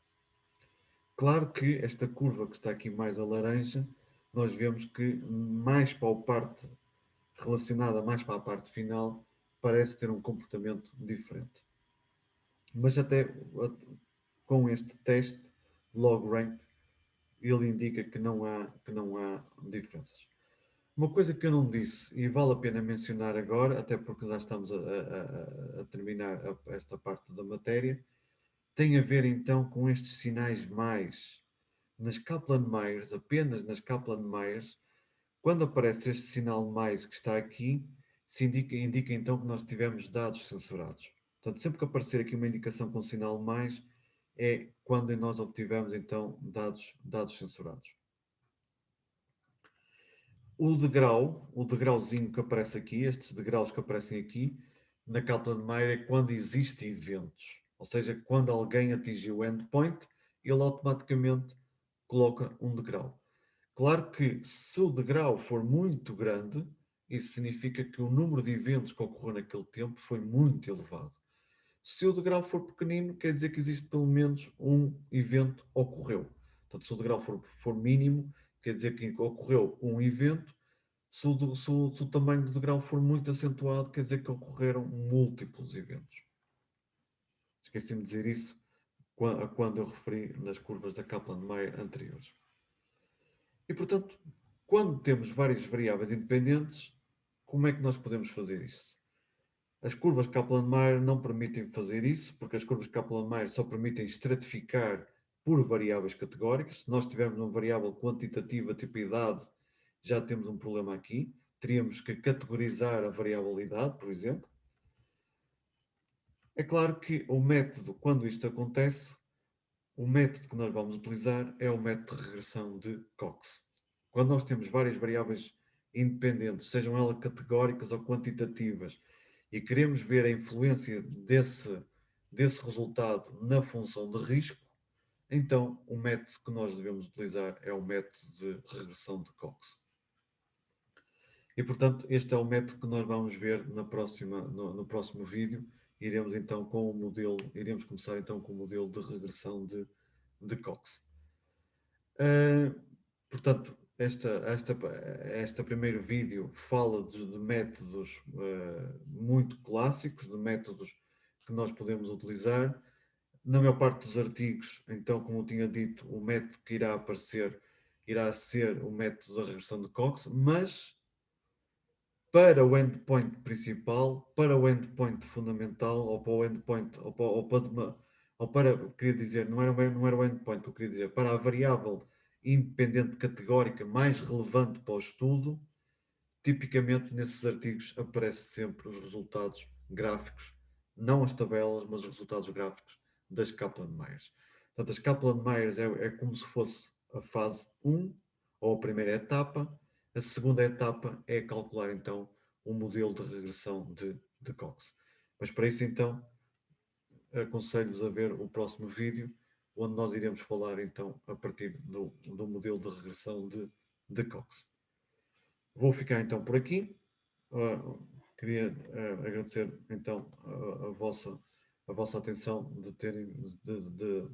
Claro que esta curva que está aqui mais a laranja, nós vemos que mais para a parte relacionada mais para a parte final, parece ter um comportamento diferente. Mas até com este teste, log rank, ele indica que não há diferenças. Uma coisa que eu não disse e vale a pena mencionar agora, até porque já estamos a terminar esta parte da matéria, tem a ver então com estes sinais mais. Nas Kaplan-Meiers, apenas nas Kaplan-Meiers, quando aparece este sinal mais que está aqui, se indica então que nós tivemos dados censurados. Portanto, sempre que aparecer aqui uma indicação com sinal mais, é quando nós obtivemos então dados censurados. O degrauzinho que aparece aqui, estes degraus que aparecem aqui, na Kaplan-Meier é quando existem eventos. Ou seja, quando alguém atingiu o endpoint, ele automaticamente coloca um degrau. Claro que se o degrau for muito grande, isso significa que o número de eventos que ocorreu naquele tempo foi muito elevado. Se o degrau for pequenino, quer dizer que existe pelo menos um evento ocorreu. Portanto, se o degrau for mínimo, quer dizer que ocorreu um evento. Se o tamanho do degrau for muito acentuado, quer dizer que ocorreram múltiplos eventos. Esqueci-me de dizer isso quando eu referi nas curvas da Kaplan-Meier anteriores. E, portanto, quando temos várias variáveis independentes, como é que nós podemos fazer isso? As curvas Kaplan-Meier não permitem fazer isso, porque as curvas Kaplan-Meier só permitem estratificar por variáveis categóricas. Se nós tivermos uma variável quantitativa tipo idade, já temos um problema aqui. Teríamos que categorizar a variável idade, por exemplo. É claro que o método, quando isto acontece, o método que nós vamos utilizar é o método de regressão de Cox. Quando nós temos várias variáveis independentes, sejam elas categóricas ou quantitativas, e queremos ver a influência desse resultado na função de risco, então o método que nós devemos utilizar é o método de regressão de Cox. E portanto, este é o método que nós vamos ver no próximo vídeo. Iremos começar então com o modelo de regressão de Cox. Portanto, este primeiro vídeo fala de métodos muito clássicos, de métodos que nós podemos utilizar. Na maior parte dos artigos, então, como eu tinha dito, o método que irá aparecer irá ser o método da regressão de Cox, mas para o endpoint principal, para o endpoint fundamental, ou para o endpoint, queria dizer, não era o endpoint que eu queria dizer, para a variável independente categórica mais relevante para o estudo, tipicamente nesses artigos aparecem sempre os resultados gráficos, não as tabelas, mas os resultados gráficos das Kaplan-Meiers. Portanto, as Kaplan-Meiers é como se fosse a fase 1, ou a primeira etapa. A segunda etapa é calcular, então, o modelo de regressão de Cox. Mas para isso, então, aconselho-vos a ver o próximo vídeo, onde nós iremos falar, então, a partir do modelo de regressão de Cox. Vou ficar, então, por aqui. Queria agradecer então a vossa atenção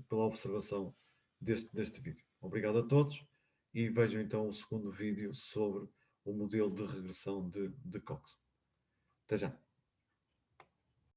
pela observação deste vídeo. Obrigado a todos e vejam então o segundo vídeo sobre o modelo de regressão de Cox. Até já.